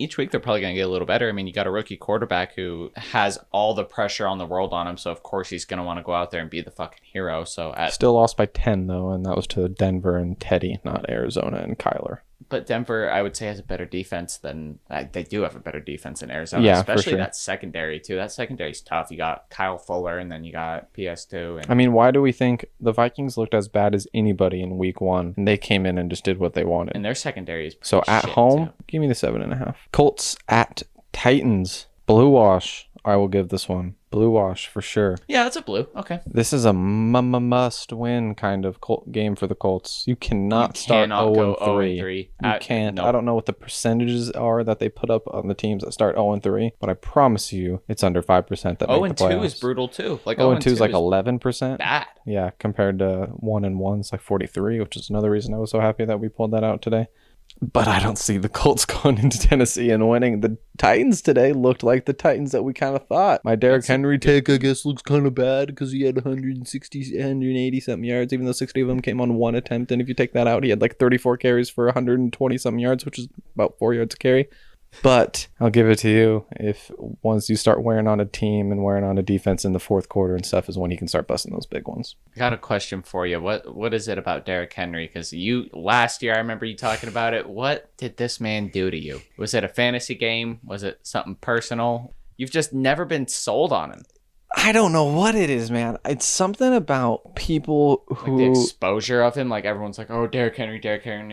Speaker 1: Each week they're probably going to get a little better. I mean, you got a rookie quarterback who has all the pressure on the world on him. So, of course, he's going to want to go out there and be the fucking hero.
Speaker 2: Still lost by 10, though, and that was to Denver and Teddy, not Arizona and Kyler.
Speaker 1: But Denver, I would say, has a better defense than they do have a better defense than Arizona.
Speaker 2: Yeah,
Speaker 1: especially
Speaker 2: for sure.
Speaker 1: that secondary too. That secondary's tough. You got Kyle Fuller, and then you got PS2.
Speaker 2: I mean, why do we think the Vikings looked as bad as anybody in week 1, and they came in and just did what they wanted?
Speaker 1: And their secondary is
Speaker 2: so at home, give me the 7.5. Colts at Titans, blue wash. I will give this one blue wash for sure.
Speaker 1: Yeah, that's a blue. Okay.
Speaker 2: This is a must-win kind of game for the Colts. You cannot start 0-3. You can't.
Speaker 1: Nope.
Speaker 2: I don't know what the percentages are that they put up on the teams that start 0-3, but I promise you it's under 5% that make the playoffs.
Speaker 1: 0-2 is brutal too. Like
Speaker 2: 0-2 is like 11%.
Speaker 1: Bad.
Speaker 2: Yeah, compared to 1-1, it's like 43, which is another reason I was so happy that we pulled that out today. But I don't see the Colts going into Tennessee and winning. The Titans today looked like the Titans that we kind of thought. My Derrick Henry take, I guess, looks kind of bad because he had 160, 180-something yards, even though 60 of them came on one attempt. And if you take that out, he had like 34 carries for 120-something yards, which is about 4 yards a carry. But I'll give it to you. If once you start wearing on a team and wearing on a defense in the fourth quarter and stuff is when he can start busting those big ones.
Speaker 1: I got a question for you. What is it about Derrick Henry? Because last year I remember you talking about it. What did this man do to you? Was it a fantasy game? Was it something personal? You've just never been sold on him.
Speaker 2: I don't know what it is, man. It's something about people who...
Speaker 1: Like the exposure of him, like everyone's like, oh, Derrick Henry.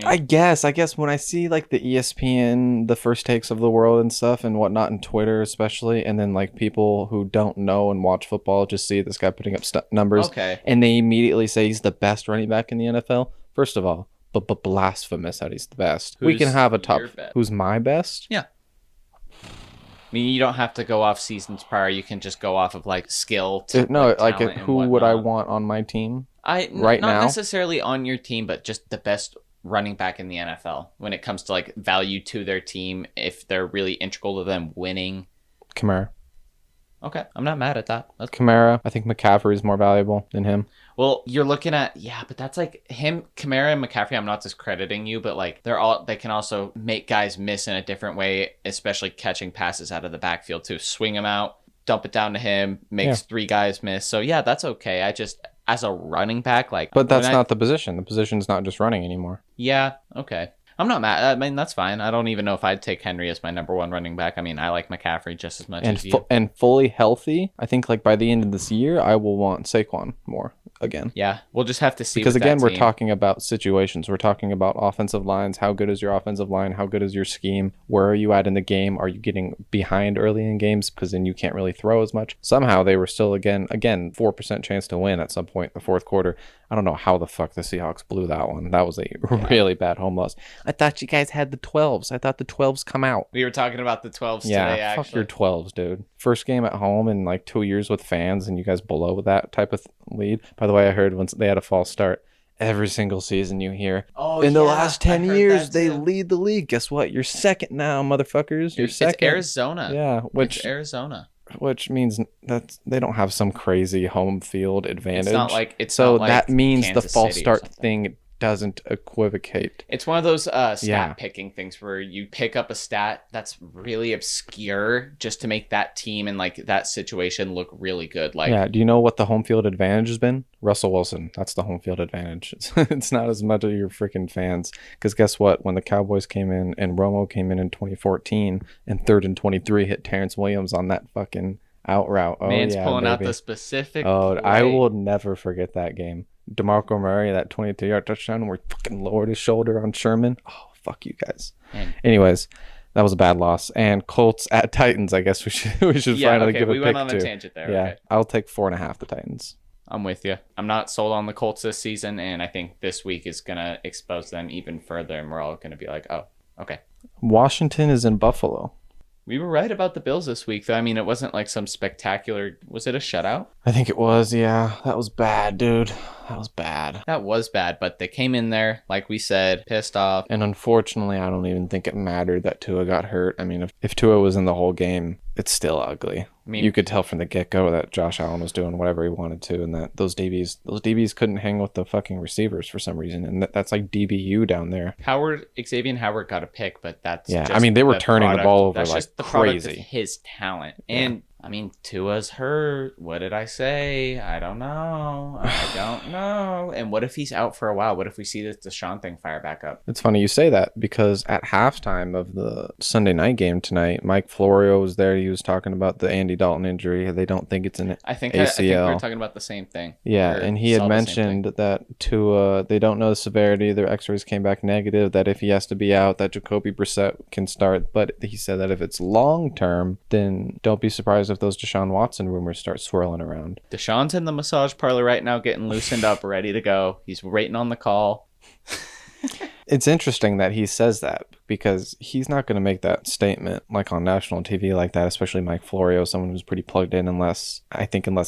Speaker 2: I guess when I see like the ESPN, the first takes of the world and stuff and whatnot, and Twitter especially, and then like people who don't know and watch football just see this guy putting up numbers, and they immediately say he's the best running back in the NFL. First of all, but blasphemous that he's the best. We can have a top... Who's my best?
Speaker 1: Yeah. I mean, you don't have to go off seasons prior. You can just go off of like skill.
Speaker 2: Who would I want on my team? Not
Speaker 1: necessarily on your team, but just the best running back in the NFL when it comes to like value to their team. If they're really integral to them winning.
Speaker 2: Kamara.
Speaker 1: Okay, I'm not mad at that.
Speaker 2: Kamara. I think McCaffrey is more valuable than him.
Speaker 1: Well, you're looking at, but that's like him, Kamara and McCaffrey. I'm not discrediting you, but like they can also make guys miss in a different way, especially catching passes out of the backfield too. Swing him out, dump it down to him, makes 3 guys miss. So yeah, that's okay. I just, as a running back, like.
Speaker 2: But that's not the position. The position's not just running anymore.
Speaker 1: Yeah. Okay. I'm not mad. I mean, that's fine. I don't even know if I'd take Henry as my number one running back. I mean, I like McCaffrey just as much as you.
Speaker 2: And fully healthy, I think like by the end of this year, I will want Saquon more again.
Speaker 1: Yeah, we'll just have to see.
Speaker 2: Because again, we're talking about situations. We're talking about offensive lines. How good is your offensive line? How good is your scheme? Where are you at in the game? Are you getting behind early in games? Because then you can't really throw as much. Somehow they were still, again, 4% chance to win at some point in the fourth quarter. I don't know how the fuck the Seahawks blew that one. That was a really bad home loss. I thought you guys had the 12s. I thought the 12s come out.
Speaker 1: We were talking about the 12s today,
Speaker 2: Yeah, fuck your 12s, dude. First game at home in like 2 years with fans, and you guys below that type of lead. By the way, I heard once they had a false start. Every single season you hear, in the last 10 years, they lead the league. Guess what? You're second now, motherfuckers. You're second.
Speaker 1: It's Arizona.
Speaker 2: Yeah,
Speaker 1: it's Arizona.
Speaker 2: Which means that they don't have some crazy home field advantage.
Speaker 1: It's not like
Speaker 2: that means
Speaker 1: Kansas
Speaker 2: the false
Speaker 1: City
Speaker 2: start thing doesn't equivocate.
Speaker 1: It's one of those stat picking things where you pick up a stat that's really obscure just to make that team and like that situation look really good. Like,
Speaker 2: yeah, do you know what the home field advantage has been? Russell Wilson. That's the home field advantage. It's not as much of your freaking fans. Because guess what? When the Cowboys came in and Romo came in 2014 and 3rd and 23 hit Terrence Williams on that fucking out route. Oh,
Speaker 1: man's
Speaker 2: yeah,
Speaker 1: pulling
Speaker 2: baby.
Speaker 1: out the specific
Speaker 2: Oh,
Speaker 1: play.
Speaker 2: I will never forget that game. DeMarco Murray, that 22-yard touchdown where he fucking lowered his shoulder on Sherman. Oh, fuck you guys. Man. Anyways, that was a bad loss. And Colts at Titans, I guess we should finally give a pick to.
Speaker 1: We went on a tangent there.
Speaker 2: Yeah,
Speaker 1: okay.
Speaker 2: I'll take 4.5 the Titans.
Speaker 1: I'm with you. I'm not sold on the Colts this season, and I think this week is going to expose them even further, and we're all going to be like, oh, okay.
Speaker 2: Washington is in Buffalo.
Speaker 1: We were right about the Bills this week, though. I mean, it wasn't like some spectacular... Was it a shutout?
Speaker 2: I think it was, yeah. That was bad, dude. That was bad.
Speaker 1: That was bad, but they came in there, like we said, pissed off.
Speaker 2: And unfortunately, I don't even think it mattered that Tua got hurt. I mean, if Tua was in the whole game, it's still ugly. I mean, you could tell from the get-go that Josh Allen was doing whatever he wanted to, and that those DBs couldn't hang with the fucking receivers for some reason, and that's like DBU down there.
Speaker 1: Xavier Howard got a pick, but that's
Speaker 2: just I mean, they were turning the ball over like
Speaker 1: just the
Speaker 2: crazy.
Speaker 1: Product of his talent, and I mean, Tua's hurt. What did I say? I don't know. And what if he's out for a while? What if we see this Deshaun thing fire back up?
Speaker 2: It's funny you say that because at halftime of the Sunday night game tonight, Mike Florio was there. He was talking about the Andy Dalton injury. They don't think it's an ACL.
Speaker 1: I think we were talking about the same thing.
Speaker 2: Yeah, and he had mentioned that Tua, they don't know the severity. Their x-rays came back negative, that if he has to be out, that Jacoby Brissett can start. But he said that if it's long-term, then don't be surprised if those Deshaun Watson rumors start swirling around.
Speaker 1: Deshaun's in the massage parlor right now getting loosened up, ready to go. He's waiting on the call.
Speaker 2: It's interesting that he says that because he's not going to make that statement like on national TV like that, especially Mike Florio, someone who's pretty plugged in, unless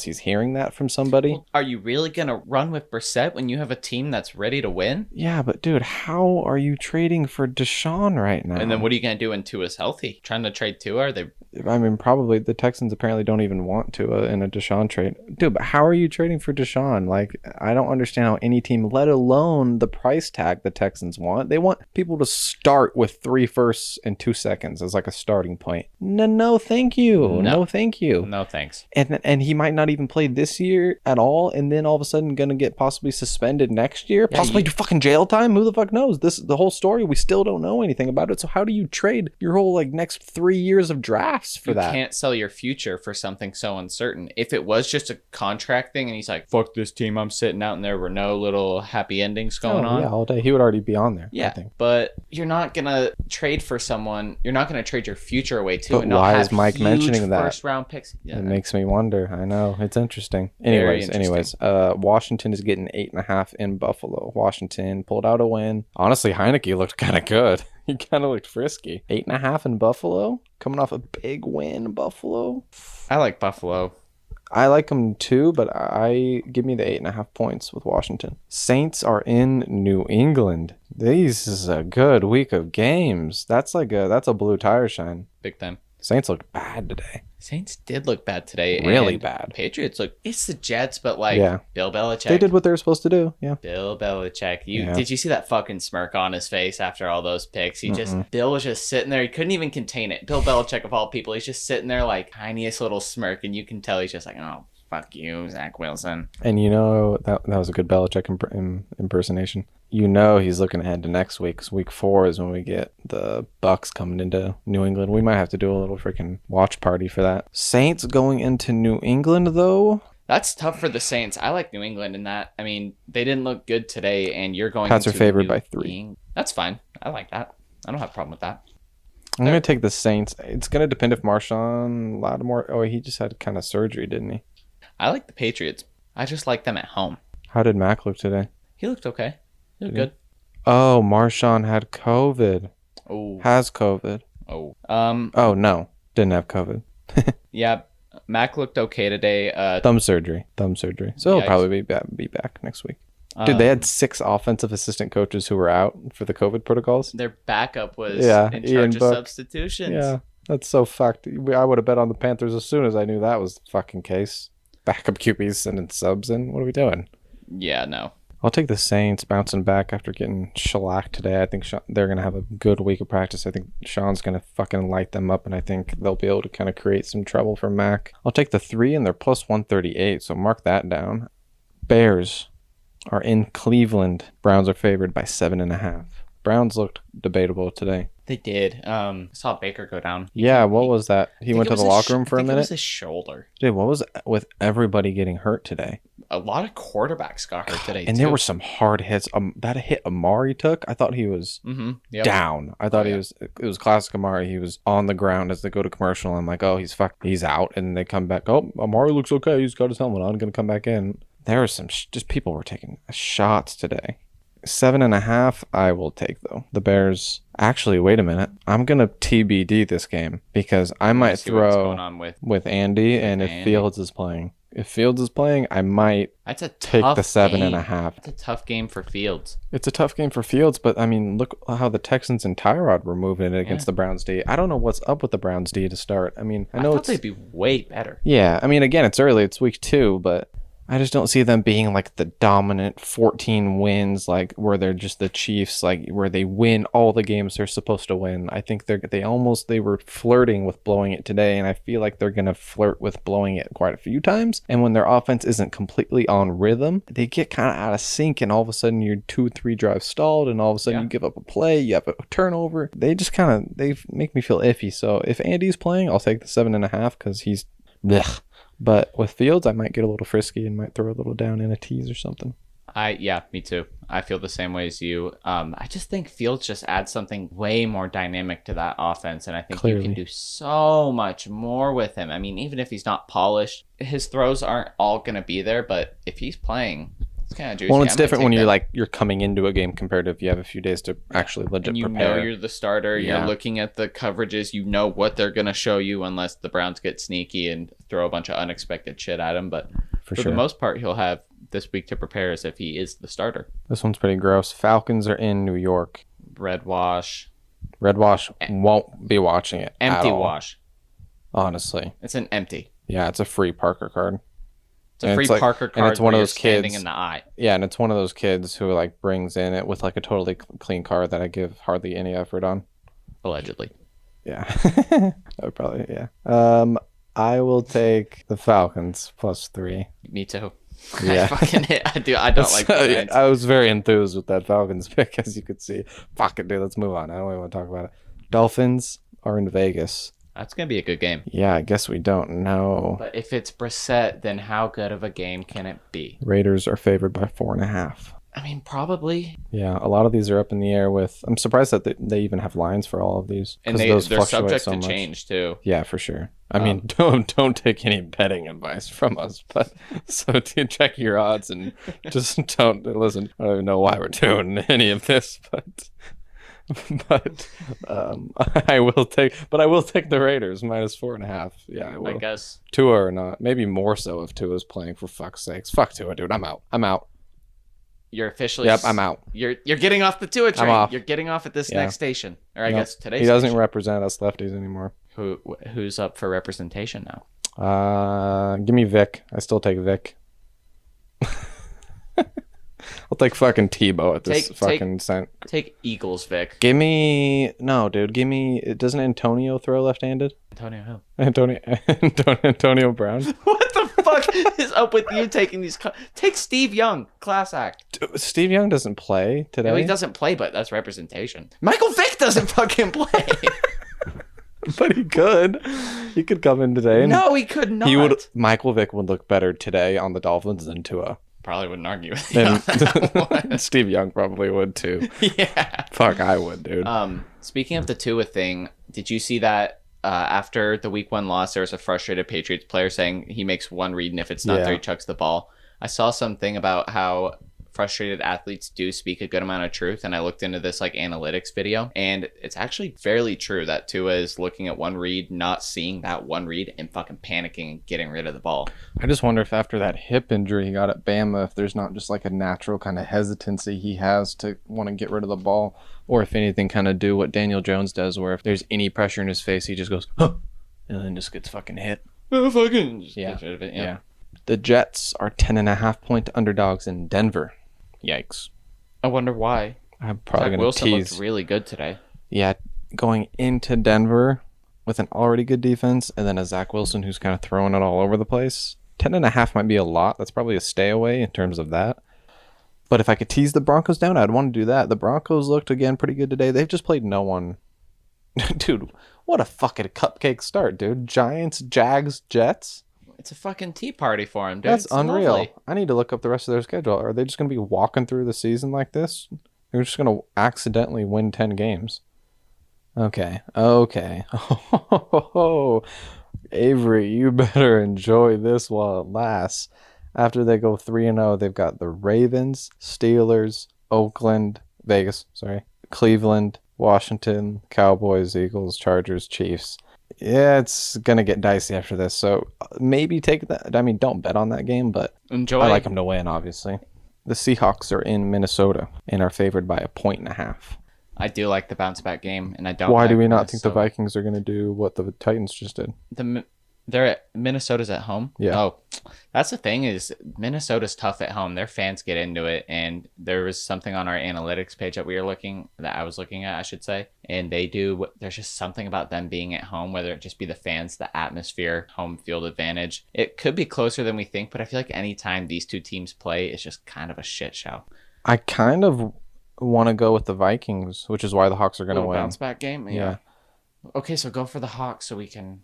Speaker 2: he's hearing that from somebody.
Speaker 1: Well, are you really going to run with Brissett when you have a team that's ready to win?
Speaker 2: Yeah, but dude, how are you trading for Deshaun right now?
Speaker 1: And then what are you going to do when Tua's healthy? Trying to trade Tua? Are they...
Speaker 2: I mean, probably the Texans apparently don't even want Tua in a Deshaun trade. Dude, but how are you trading for Deshaun? Like, I don't understand how any team, let alone the price tag the Texans want. They want people to start with 3 firsts and 2 seconds as like a starting point. No, thank you. No, thank you.
Speaker 1: No, thanks.
Speaker 2: And he might not even play this year at all, and then all of a sudden going to get possibly suspended next year, possibly do fucking jail time. Who the fuck knows? The whole story, we still don't know anything about it. So how do you trade your whole like next 3 years of drafts for that?
Speaker 1: You can't sell your future for something so uncertain. If it was just a contract thing and he's like, fuck this team, I'm sitting out, and there were no little happy endings going on.
Speaker 2: Yeah, all day. He would already be on there.
Speaker 1: Yeah, but you're not going to trade for someone. You're not going to trade your future away too.
Speaker 2: But
Speaker 1: and not
Speaker 2: why
Speaker 1: have
Speaker 2: is Mike mentioning that?
Speaker 1: First round picks. Yeah.
Speaker 2: It makes me wonder. I know. It's interesting. Anyways, Washington is getting 8.5 in Buffalo. Washington pulled out a win. Honestly, Heineke looked kind of good. He kind of looked frisky. 8.5 in Buffalo? Coming off a big win, Buffalo.
Speaker 1: I like Buffalo.
Speaker 2: I like them too, but I give me the 8.5 points with Washington. Saints are in New England. This is a good week of games. That's a blue tire shine.
Speaker 1: Big time.
Speaker 2: Saints look bad today.
Speaker 1: Saints did look bad today.
Speaker 2: Really bad.
Speaker 1: Patriots look... It's the Jets, but like Bill Belichick.
Speaker 2: They did what they were supposed to do. Yeah.
Speaker 1: Bill Belichick. Did you see that fucking smirk on his face after all those picks? Bill was just sitting there. He couldn't even contain it. Bill Belichick, of all people, he's just sitting there like tiniest little smirk, and you can tell he's just like, oh, Fuck you, Zach Wilson.
Speaker 2: And that was a good Belichick impersonation. He's looking ahead to next week. 'Cause week 4 is when we get the Bucks coming into New England. We might have to do a little freaking watch party for that. Saints going into New England, though.
Speaker 1: That's tough for the Saints. I like New England in that. I mean, they didn't look good today, and you're going
Speaker 2: Pats are
Speaker 1: into
Speaker 2: favored
Speaker 1: New
Speaker 2: by 3.
Speaker 1: That's fine. I like that. I don't have a problem with that.
Speaker 2: I'm going to take the Saints. It's going to depend if Marshawn Lattimore... Oh, he just had kind of surgery, didn't he?
Speaker 1: I like the Patriots. I just like them at home.
Speaker 2: How did Mac look today?
Speaker 1: He looked okay. He looked good.
Speaker 2: Oh, Marshawn had COVID.
Speaker 1: Oh.
Speaker 2: Has COVID.
Speaker 1: Oh.
Speaker 2: Oh, no. Didn't have COVID.
Speaker 1: Yeah. Mac looked okay today.
Speaker 2: Thumb surgery. So he'll probably be back next week. Dude, they had 6 offensive assistant coaches who were out for the COVID protocols.
Speaker 1: Their backup was in charge of substitutions.
Speaker 2: Yeah, that's so fucked. I would have bet on the Panthers as soon as I knew that was the fucking case. Backup QBs sending subs in. What are we doing?
Speaker 1: Yeah, no.
Speaker 2: I'll take the Saints bouncing back after getting shellacked today. I think they're going to have a good week of practice. I think Sean's going to fucking light them up, and I think they'll be able to kind of create some trouble for Mac. I'll take the 3, and they're plus 138, so mark that down. Bears are in Cleveland. Browns are favored by 7.5. Browns looked debatable today.
Speaker 1: They did. I saw Baker go down.
Speaker 2: What was that? He went to the locker room for a minute?
Speaker 1: It was his shoulder.
Speaker 2: Dude, what was with everybody getting hurt today?
Speaker 1: A lot of quarterbacks got hurt today,
Speaker 2: and there were some hard hits. That hit Amari took, I thought he was down. I thought it was classic Amari. He was on the ground as they go to commercial. I'm like, oh, he's out. And they come back, oh, Amari looks okay. He's got his helmet on. Going to come back in. There were some, just people were taking shots today. 7.5, I will take, though. The Bears. Actually, wait a minute. I'm going to TBD this game because I might throw with Andy, and if Fields is playing. If Fields is playing, I might take the 7.5.
Speaker 1: It's a tough game for Fields.
Speaker 2: It's a tough game for Fields, but I mean, look how the Texans and Tyrod were moving it against the Browns D. I don't know what's up with the Browns D to start. I mean, I thought
Speaker 1: they'd be way better.
Speaker 2: Yeah, I mean, again, it's early. It's week 2, but I just don't see them being like the dominant 14 wins, like where they're just the Chiefs, like where they win all the games they're supposed to win. I think they were flirting with blowing it today, and I feel like they're going to flirt with blowing it quite a few times. And when their offense isn't completely on rhythm, they get kind of out of sync, and all of a sudden you're 2-3 drives stalled, and all of a sudden you give up a play, you have a turnover. They make me feel iffy. So if Andy's playing, I'll take the 7.5 because he's blech. But with Fields, I might get a little frisky and might throw a little down in a tease or something.
Speaker 1: Me too. I feel the same way as you. I just think Fields just adds something way more dynamic to that offense, and I think you can do so much more with him. I mean, even if he's not polished, his throws aren't all going to be there, but if he's playing, it's kind of juicy.
Speaker 2: Well, it's different when you're coming into a game compared to if you have a few days to actually legit prepare.
Speaker 1: You know you're the starter. Yeah. You're looking at the coverages. You know what they're going to show you unless the Browns get sneaky and throw a bunch of unexpected shit at him. But for the most part, he'll have this week to prepare as if he is the starter.
Speaker 2: This one's pretty gross. Falcons are in New York.
Speaker 1: Red Wash
Speaker 2: won't be watching it.
Speaker 1: Empty wash.
Speaker 2: Honestly.
Speaker 1: It's an empty.
Speaker 2: Yeah, it's a free Parker card.
Speaker 1: It's a free Parker card,
Speaker 2: and it's one of those
Speaker 1: kids
Speaker 2: in
Speaker 1: the eye.
Speaker 2: Yeah, and it's one of those kids who like brings in it with like a totally clean card that I give hardly any effort on.
Speaker 1: Allegedly.
Speaker 2: Yeah. I would probably, yeah. I will take the Falcons plus 3.
Speaker 1: Me too.
Speaker 2: Yeah.
Speaker 1: I don't like the
Speaker 2: I was very enthused with that Falcons pick, as you could see. Fuck it, dude. Let's move on. I don't even want to talk about it. Dolphins are in Vegas.
Speaker 1: That's going to be a good game.
Speaker 2: Yeah, I guess we don't know.
Speaker 1: But if it's Brissett, then how good of a game can it be?
Speaker 2: Raiders are favored by 4.5.
Speaker 1: I mean, probably.
Speaker 2: Yeah, a lot of these are up in the air with... I'm surprised that they even have lines for all of these.
Speaker 1: And they're subject to change, too.
Speaker 2: Yeah, for sure. I mean, don't take any betting advice from us, but so check your odds and just don't listen. I don't even know why we're doing any of this, but I will take the Raiders minus 4.5. Yeah, I will.
Speaker 1: I guess
Speaker 2: Tua or not, maybe more so if Tua's playing. For fuck's sakes, fuck Tua, dude. I'm out.
Speaker 1: You're officially.
Speaker 2: Yep, I'm out.
Speaker 1: You're getting off the Tua train.
Speaker 2: I'm off.
Speaker 1: You're getting off at this next station, or I guess today's.
Speaker 2: He doesn't
Speaker 1: station.
Speaker 2: represent us lefties anymore.
Speaker 1: Who's up for representation now?
Speaker 2: Give me Vic. I still take Vic. I'll take fucking Tebow at this
Speaker 1: Take-
Speaker 2: fucking cent.
Speaker 1: Take Eagles, Vic.
Speaker 2: Give me no, dude. Give me. Doesn't Antonio throw left-handed?
Speaker 1: Antonio Hill.
Speaker 2: Antonio Brown.
Speaker 1: What the fuck is up with you taking these? Take Steve Young, class act.
Speaker 2: Steve Young doesn't play today.
Speaker 1: No, he doesn't play, but that's representation. Michael Vick doesn't fucking play.
Speaker 2: But he could. He could come in today. And
Speaker 1: No, he could not.
Speaker 2: he would. Michael Vick would look better today on the Dolphins than Tua.
Speaker 1: Probably wouldn't argue with you on
Speaker 2: And
Speaker 1: that one.
Speaker 2: Steve Young probably would too.
Speaker 1: Yeah.
Speaker 2: Fuck, I would, dude.
Speaker 1: Speaking of the Tua thing, did you see that after the week 1 loss, there was a frustrated Patriots player saying he makes one read and if it's not there, he chucks the ball. I saw something about how frustrated athletes do speak a good amount of truth, and I looked into this like analytics video, and it's actually fairly true that Tua is looking at one read, not seeing that one read, and fucking panicking and getting rid of the ball.
Speaker 2: I just wonder if after that hip injury he got at Bama, if there's not just like a natural kind of hesitancy he has to want to get rid of the ball, or if anything kind of do what Daniel Jones does, where if there's any pressure in his face, he just goes, huh, and then just gets fucking hit.
Speaker 1: Oh, fucking just
Speaker 2: Yeah.
Speaker 1: gets rid of it.
Speaker 2: Yeah. The Jets are 10.5-point underdogs in Denver. Yikes.
Speaker 1: I wonder why.
Speaker 2: I'm probably
Speaker 1: Zach
Speaker 2: going to
Speaker 1: Wilson
Speaker 2: tease.
Speaker 1: looked really good today.
Speaker 2: Yeah, going into Denver with an already good defense and then a Zach Wilson who's kind of throwing it all over the place. 10.5 might be a lot. That's probably a stay away in terms of that. But if I could tease the Broncos down, I'd want to do that. The Broncos looked, again, pretty good today. They've just played no one. Dude, what a fucking cupcake start, dude. Giants, Jags, Jets.
Speaker 1: It's a fucking tea party for him, dude.
Speaker 2: That's
Speaker 1: It's
Speaker 2: unreal.
Speaker 1: lovely.
Speaker 2: I need to look up the rest of their schedule. Are they just going to be walking through the season like this? They're just going to accidentally win 10 games. Okay. Avery, you better enjoy this while it lasts. After they go 3-0, they've got the Ravens, Steelers, Cleveland, Washington, Cowboys, Eagles, Chargers, Chiefs. Yeah, it's going to get dicey after this. So maybe take that. I mean, don't bet on that game, but
Speaker 1: Enjoy.
Speaker 2: I like them to win, obviously. The Seahawks are in Minnesota and are favored by 1.5.
Speaker 1: I do like the bounce back game, and I don't.
Speaker 2: Why
Speaker 1: like
Speaker 2: do we not think the
Speaker 1: Minnesota.
Speaker 2: Vikings are going to do what the Titans just did?
Speaker 1: They're at Minnesota's at home.
Speaker 2: Yeah.
Speaker 1: Oh, that's the thing is Minnesota's tough at home. Their fans get into it, and there was something on our analytics page that I was looking at, I should say, and they do. There's just something about them being at home, whether it just be the fans, the atmosphere, home field advantage. It could be closer than we think, but I feel like anytime these two teams play, it's just kind of a shit show.
Speaker 2: I kind of want to go with the Vikings, which is why the Hawks are going to
Speaker 1: Little
Speaker 2: win.
Speaker 1: bounce back game.
Speaker 2: Yeah.
Speaker 1: Okay, so go for the Hawks so we can.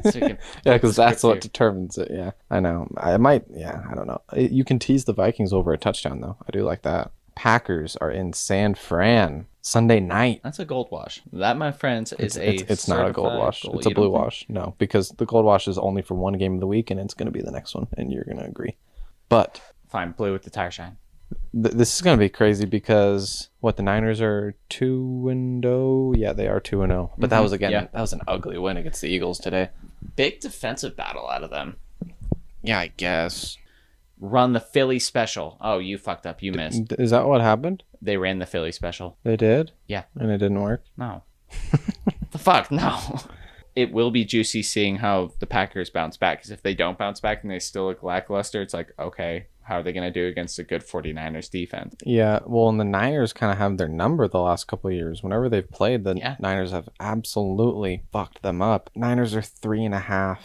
Speaker 2: Yeah, because that's what determines it. Yeah, I know. I might. Yeah, I don't know. You can tease the Vikings over a touchdown, though. I do like that. Packers are in San Fran Sunday night.
Speaker 1: That's a gold wash. That, my friends, is
Speaker 2: It's not a gold
Speaker 1: certified
Speaker 2: wash.
Speaker 1: gold.
Speaker 2: It's a
Speaker 1: You
Speaker 2: blue
Speaker 1: don't think?
Speaker 2: wash. No, because the gold wash is only for one game of the week, and it's going to be the next one, and you're going to agree. But
Speaker 1: Fine, blue with the tire shine.
Speaker 2: this is going to be crazy because the Niners are 2-0. Yeah, they are 2-0. But that was that was an ugly win against the Eagles today.
Speaker 1: Big defensive battle out of them.
Speaker 2: Yeah, I guess.
Speaker 1: Run the Philly special. Oh, you fucked up. You missed.
Speaker 2: Is that what happened?
Speaker 1: They ran the Philly special.
Speaker 2: They did?
Speaker 1: Yeah.
Speaker 2: And it didn't work?
Speaker 1: No. The fuck? No. It will be juicy seeing how the Packers bounce back, because if they don't bounce back and they still look lackluster, it's like, okay, how are they going to do against a good 49ers defense?
Speaker 2: Yeah, well, and the Niners kind of have their number the last couple of years. Whenever they've played, the Niners have absolutely fucked them up. Niners are 3.5.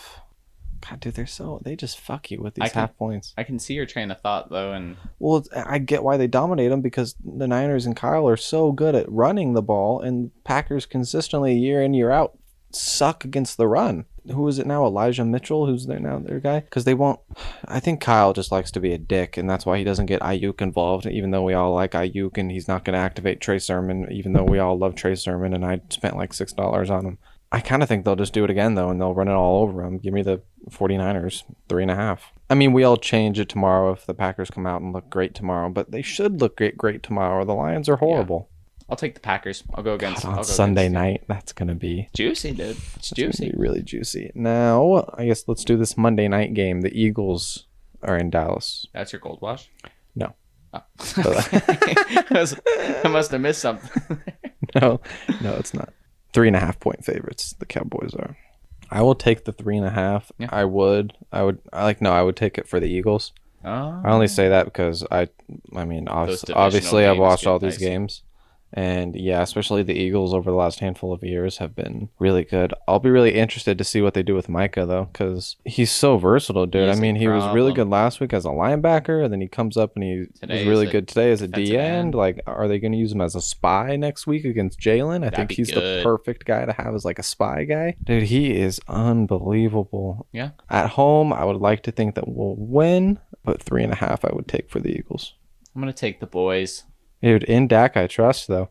Speaker 2: God, dude, they just fuck you with these half points.
Speaker 1: I can see your train of thought, though, and...
Speaker 2: Well, I get why they dominate them, because the Niners and Kyle are so good at running the ball, and Packers consistently, year in, year out, suck against the run. Who is it now? Elijah Mitchell, who's their guy? Because they won't... I think Kyle just likes to be a dick, and that's why he doesn't get Ayuk involved, even though we all like Ayuk, and he's not going to activate Trey Sermon, even though we all love Trey Sermon, and I spent like $6 on him. I kind of think they'll just do it again, though, and they'll run it all over them. Give me the 49ers, 3.5. I mean, we all change it tomorrow if the Packers come out and look great tomorrow, but they should look great tomorrow. The Lions are horrible.
Speaker 1: Yeah. I'll take the Packers. I'll go against...
Speaker 2: God, on Sunday night, that's going to be...
Speaker 1: Juicy, dude. It's juicy.
Speaker 2: Gonna be really juicy. Now, I guess let's do this Monday night game. The Eagles are in Dallas.
Speaker 1: That's your gold wash?
Speaker 2: No.
Speaker 1: Oh. I must have missed something.
Speaker 2: No, it's not. 3.5-point favorites, the Cowboys are. I will take the 3.5.
Speaker 1: Yeah.
Speaker 2: I would take it for the Eagles.
Speaker 1: Oh,
Speaker 3: I only say that because I mean,
Speaker 1: those divisional
Speaker 3: obviously I've
Speaker 1: games
Speaker 3: watched
Speaker 1: get
Speaker 3: all these
Speaker 1: dicey.
Speaker 3: games, and yeah, especially the Eagles over the last handful of years have been really good. I'll be really interested to see what they do with Micah though, because he's so versatile, dude. I
Speaker 1: He's a
Speaker 3: mean, he was really good
Speaker 1: problem.
Speaker 3: last week as a linebacker, and then he comes up and he was
Speaker 1: Today is
Speaker 3: really
Speaker 1: a
Speaker 3: good today as a
Speaker 1: defensive
Speaker 3: D end.
Speaker 1: end.
Speaker 3: Like, are they going to use him as a spy next week against Jalen? I
Speaker 1: That'd
Speaker 3: think
Speaker 1: be
Speaker 3: he's the
Speaker 1: good.
Speaker 3: perfect guy to have as like a spy guy, dude. He is unbelievable.
Speaker 1: Yeah.
Speaker 3: At home, I would like to think that we'll win, but 3.5 I would take for the Eagles.
Speaker 1: I'm going to take the boys.
Speaker 3: Dude, in Dak, I trust though.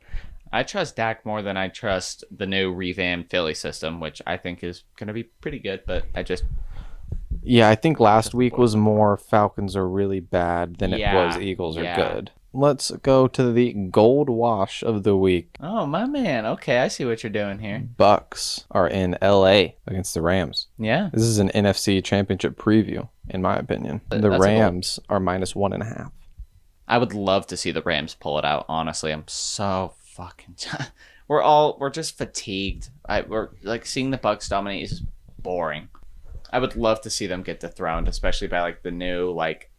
Speaker 1: I trust Dak more than I trust the new revamped Philly system, which I think is going to be pretty good, but
Speaker 3: Yeah, I think last week was more Falcons are really bad than it
Speaker 1: Yeah,
Speaker 3: was Eagles are
Speaker 1: yeah.
Speaker 3: good. Let's go to the gold wash of the week.
Speaker 1: Oh, my man. Okay, I see what you're doing here.
Speaker 3: Bucks are in LA against the Rams.
Speaker 1: Yeah.
Speaker 3: This is an NFC championship preview, in my opinion. The
Speaker 1: That's a goal.
Speaker 3: Rams are -1.5.
Speaker 1: I would love to see the Rams pull it out, honestly. I'm so fucking we're just fatigued. We're like seeing the Bucks dominate is boring. I would love to see them get dethroned, especially by like the new like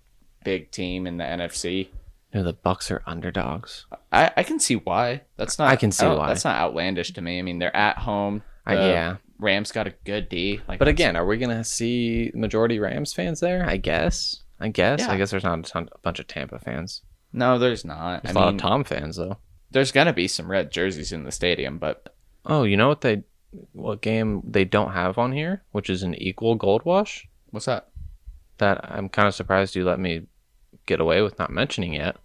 Speaker 1: big team in the NFC.
Speaker 2: No, the Bucks are underdogs.
Speaker 1: I can see why. That's not
Speaker 2: I can see why.
Speaker 1: That's not outlandish to me. I mean, they're at home.
Speaker 2: Yeah.
Speaker 1: Rams got a good D.
Speaker 2: But again, are we gonna see majority Rams fans there? I guess.
Speaker 1: Yeah.
Speaker 2: I guess there's not a bunch of Tampa fans.
Speaker 1: No, there's not.
Speaker 2: There's a lot of Tom fans though.
Speaker 1: There's gonna be some red jerseys in the stadium, but
Speaker 2: Oh, you know what game they don't have on here, which is an equal gold wash?
Speaker 1: what's that?
Speaker 2: That I'm kind of surprised you let me get away with not mentioning yet.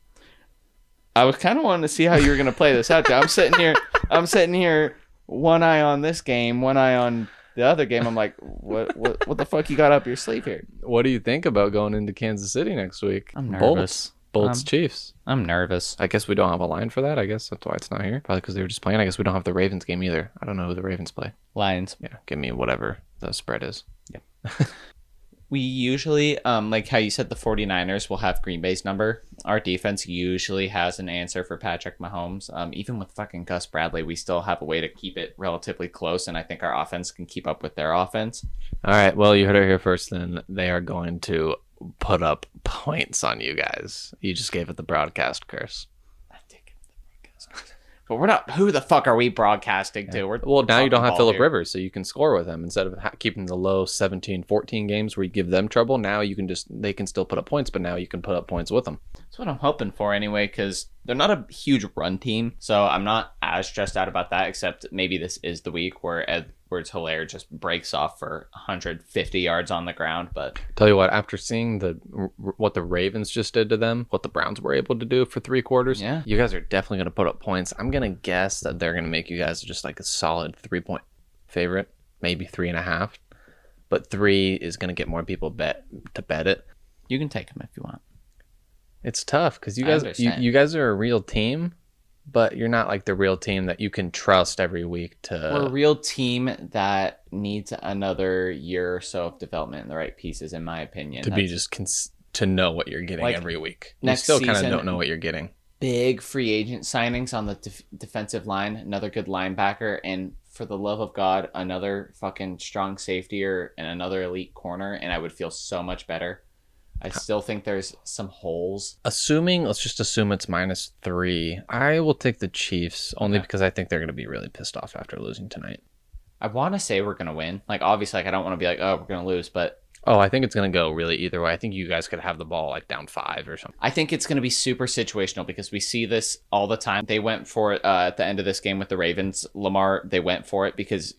Speaker 1: I was kind of wanting to see how you were gonna play this out. I'm sitting here, one eye on this game, one eye on the other game. I'm like, what the fuck you got up your sleeve here?
Speaker 2: What do you think about going into Kansas City next week?
Speaker 1: I'm nervous.
Speaker 2: Bolts Chiefs.
Speaker 1: I'm nervous.
Speaker 2: I guess we don't have a line for that. I guess that's why it's not here. Probably because they were just playing. I guess we don't have the Ravens game either. I don't know who the Ravens play.
Speaker 1: Lions.
Speaker 2: Yeah, give me whatever the spread is.
Speaker 1: We usually, like how you said, the 49ers will have Green Bay's number. Our defense usually has an answer for Patrick Mahomes. Even with fucking Gus Bradley, we still have a way to keep it relatively close, and I think our offense can keep up with their offense.
Speaker 2: All right. Well, you heard it here first. Then they are going to put up points on you guys. You just gave it the broadcast curse.
Speaker 1: But we're not. Who the fuck are we broadcasting to?
Speaker 2: Well, now you don't have Philip
Speaker 1: here.
Speaker 2: Rivers, so you can score with them instead of keeping the low 17-14 games where you give them trouble. Now you can they can still put up points, but now you can put up points with them.
Speaker 1: That's what I'm hoping for anyway, because they're not a huge run team, so I'm not as stressed out about that, except maybe this is the week where Edwards-Helaire just breaks off for 150 yards on the ground. But
Speaker 2: Tell you what, after seeing what the Ravens just did to them, what the Browns were able to do for 3 quarters,
Speaker 1: Yeah.
Speaker 2: you guys are definitely going to put up points. I'm going to guess that they're going to make you guys just like a solid 3-point favorite, maybe 3.5. But 3 is going to get more people bet it.
Speaker 1: you can take them if you want.
Speaker 2: It's tough because you
Speaker 1: I
Speaker 2: guys
Speaker 1: understand.
Speaker 2: you guys are a real team, but you're not like the real team that you can trust every week
Speaker 1: We're a
Speaker 2: to.
Speaker 1: real team that needs another year or so of development in the right pieces, in my opinion.
Speaker 2: To be just to know what you're getting
Speaker 1: Like,
Speaker 2: every week. You
Speaker 1: next
Speaker 2: still kind of
Speaker 1: season-
Speaker 2: don't know what you're getting.
Speaker 1: Big free agent signings on the defensive line, another good linebacker, and for the love of God, another fucking strong safety and another elite corner, and I would feel so much better. I still think there's some holes.
Speaker 2: Let's just assume it's -3. I will take the Chiefs only
Speaker 1: Okay.
Speaker 2: because I think they're going to be really pissed off after losing tonight.
Speaker 1: I want to say we're going to win. Like, obviously, like, I don't want to be like, oh, we're going to lose, but
Speaker 2: Oh, I think it's going to go really either way. I think you guys could have the ball like down 5 or something.
Speaker 1: I think it's going to be super situational because we see this all the time. They went for it at the end of this game with the Ravens. Lamar, they went for it because,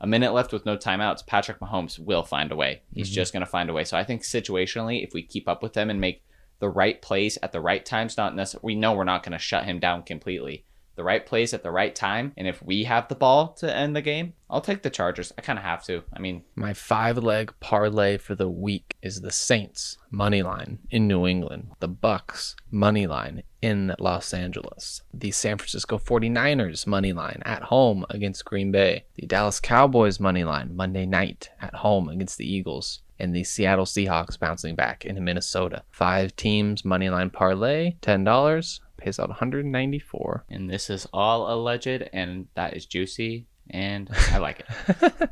Speaker 1: a minute left with no timeouts, Patrick Mahomes will find a way. He's just going to find a way. So I think situationally, if we keep up with them and make the right plays at the right times, not necessarily, we know we're not going to shut him down completely. The right plays at the right time, and if we have the ball to end the game, I'll take the Chargers. I kind of have to. I mean,
Speaker 2: My 5-leg parlay for the week is the Saints money line in New England, the Bucks money line in Los Angeles, the San Francisco 49ers money line at home against Green Bay, the Dallas Cowboys money line Monday night at home against the Eagles, and the Seattle Seahawks bouncing back into Minnesota. 5 teams money line parlay, $10, pays out $194.
Speaker 1: and this is all alleged, and that is juicy, and I like it.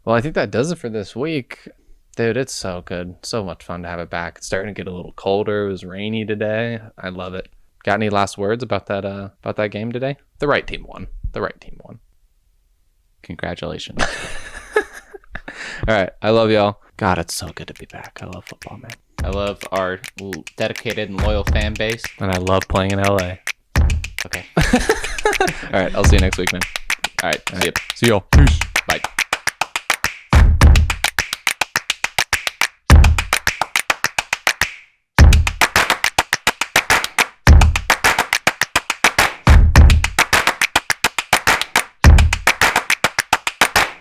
Speaker 2: Well, I think that does it for this week. Dude, it's so good. So much fun to have it back. It's starting to get a little colder. It was rainy today. I love it. Got any last words about that game today? The right team won. The right team won.
Speaker 1: Congratulations.
Speaker 2: All right. I love y'all. God, it's so good to be back. I love football, man.
Speaker 1: I love our dedicated and loyal fan base.
Speaker 2: And I love playing in LA.
Speaker 1: Okay.
Speaker 2: All right. I'll see you next week, man.
Speaker 1: All right. See ya.
Speaker 2: See y'all. Peace.
Speaker 1: Bye.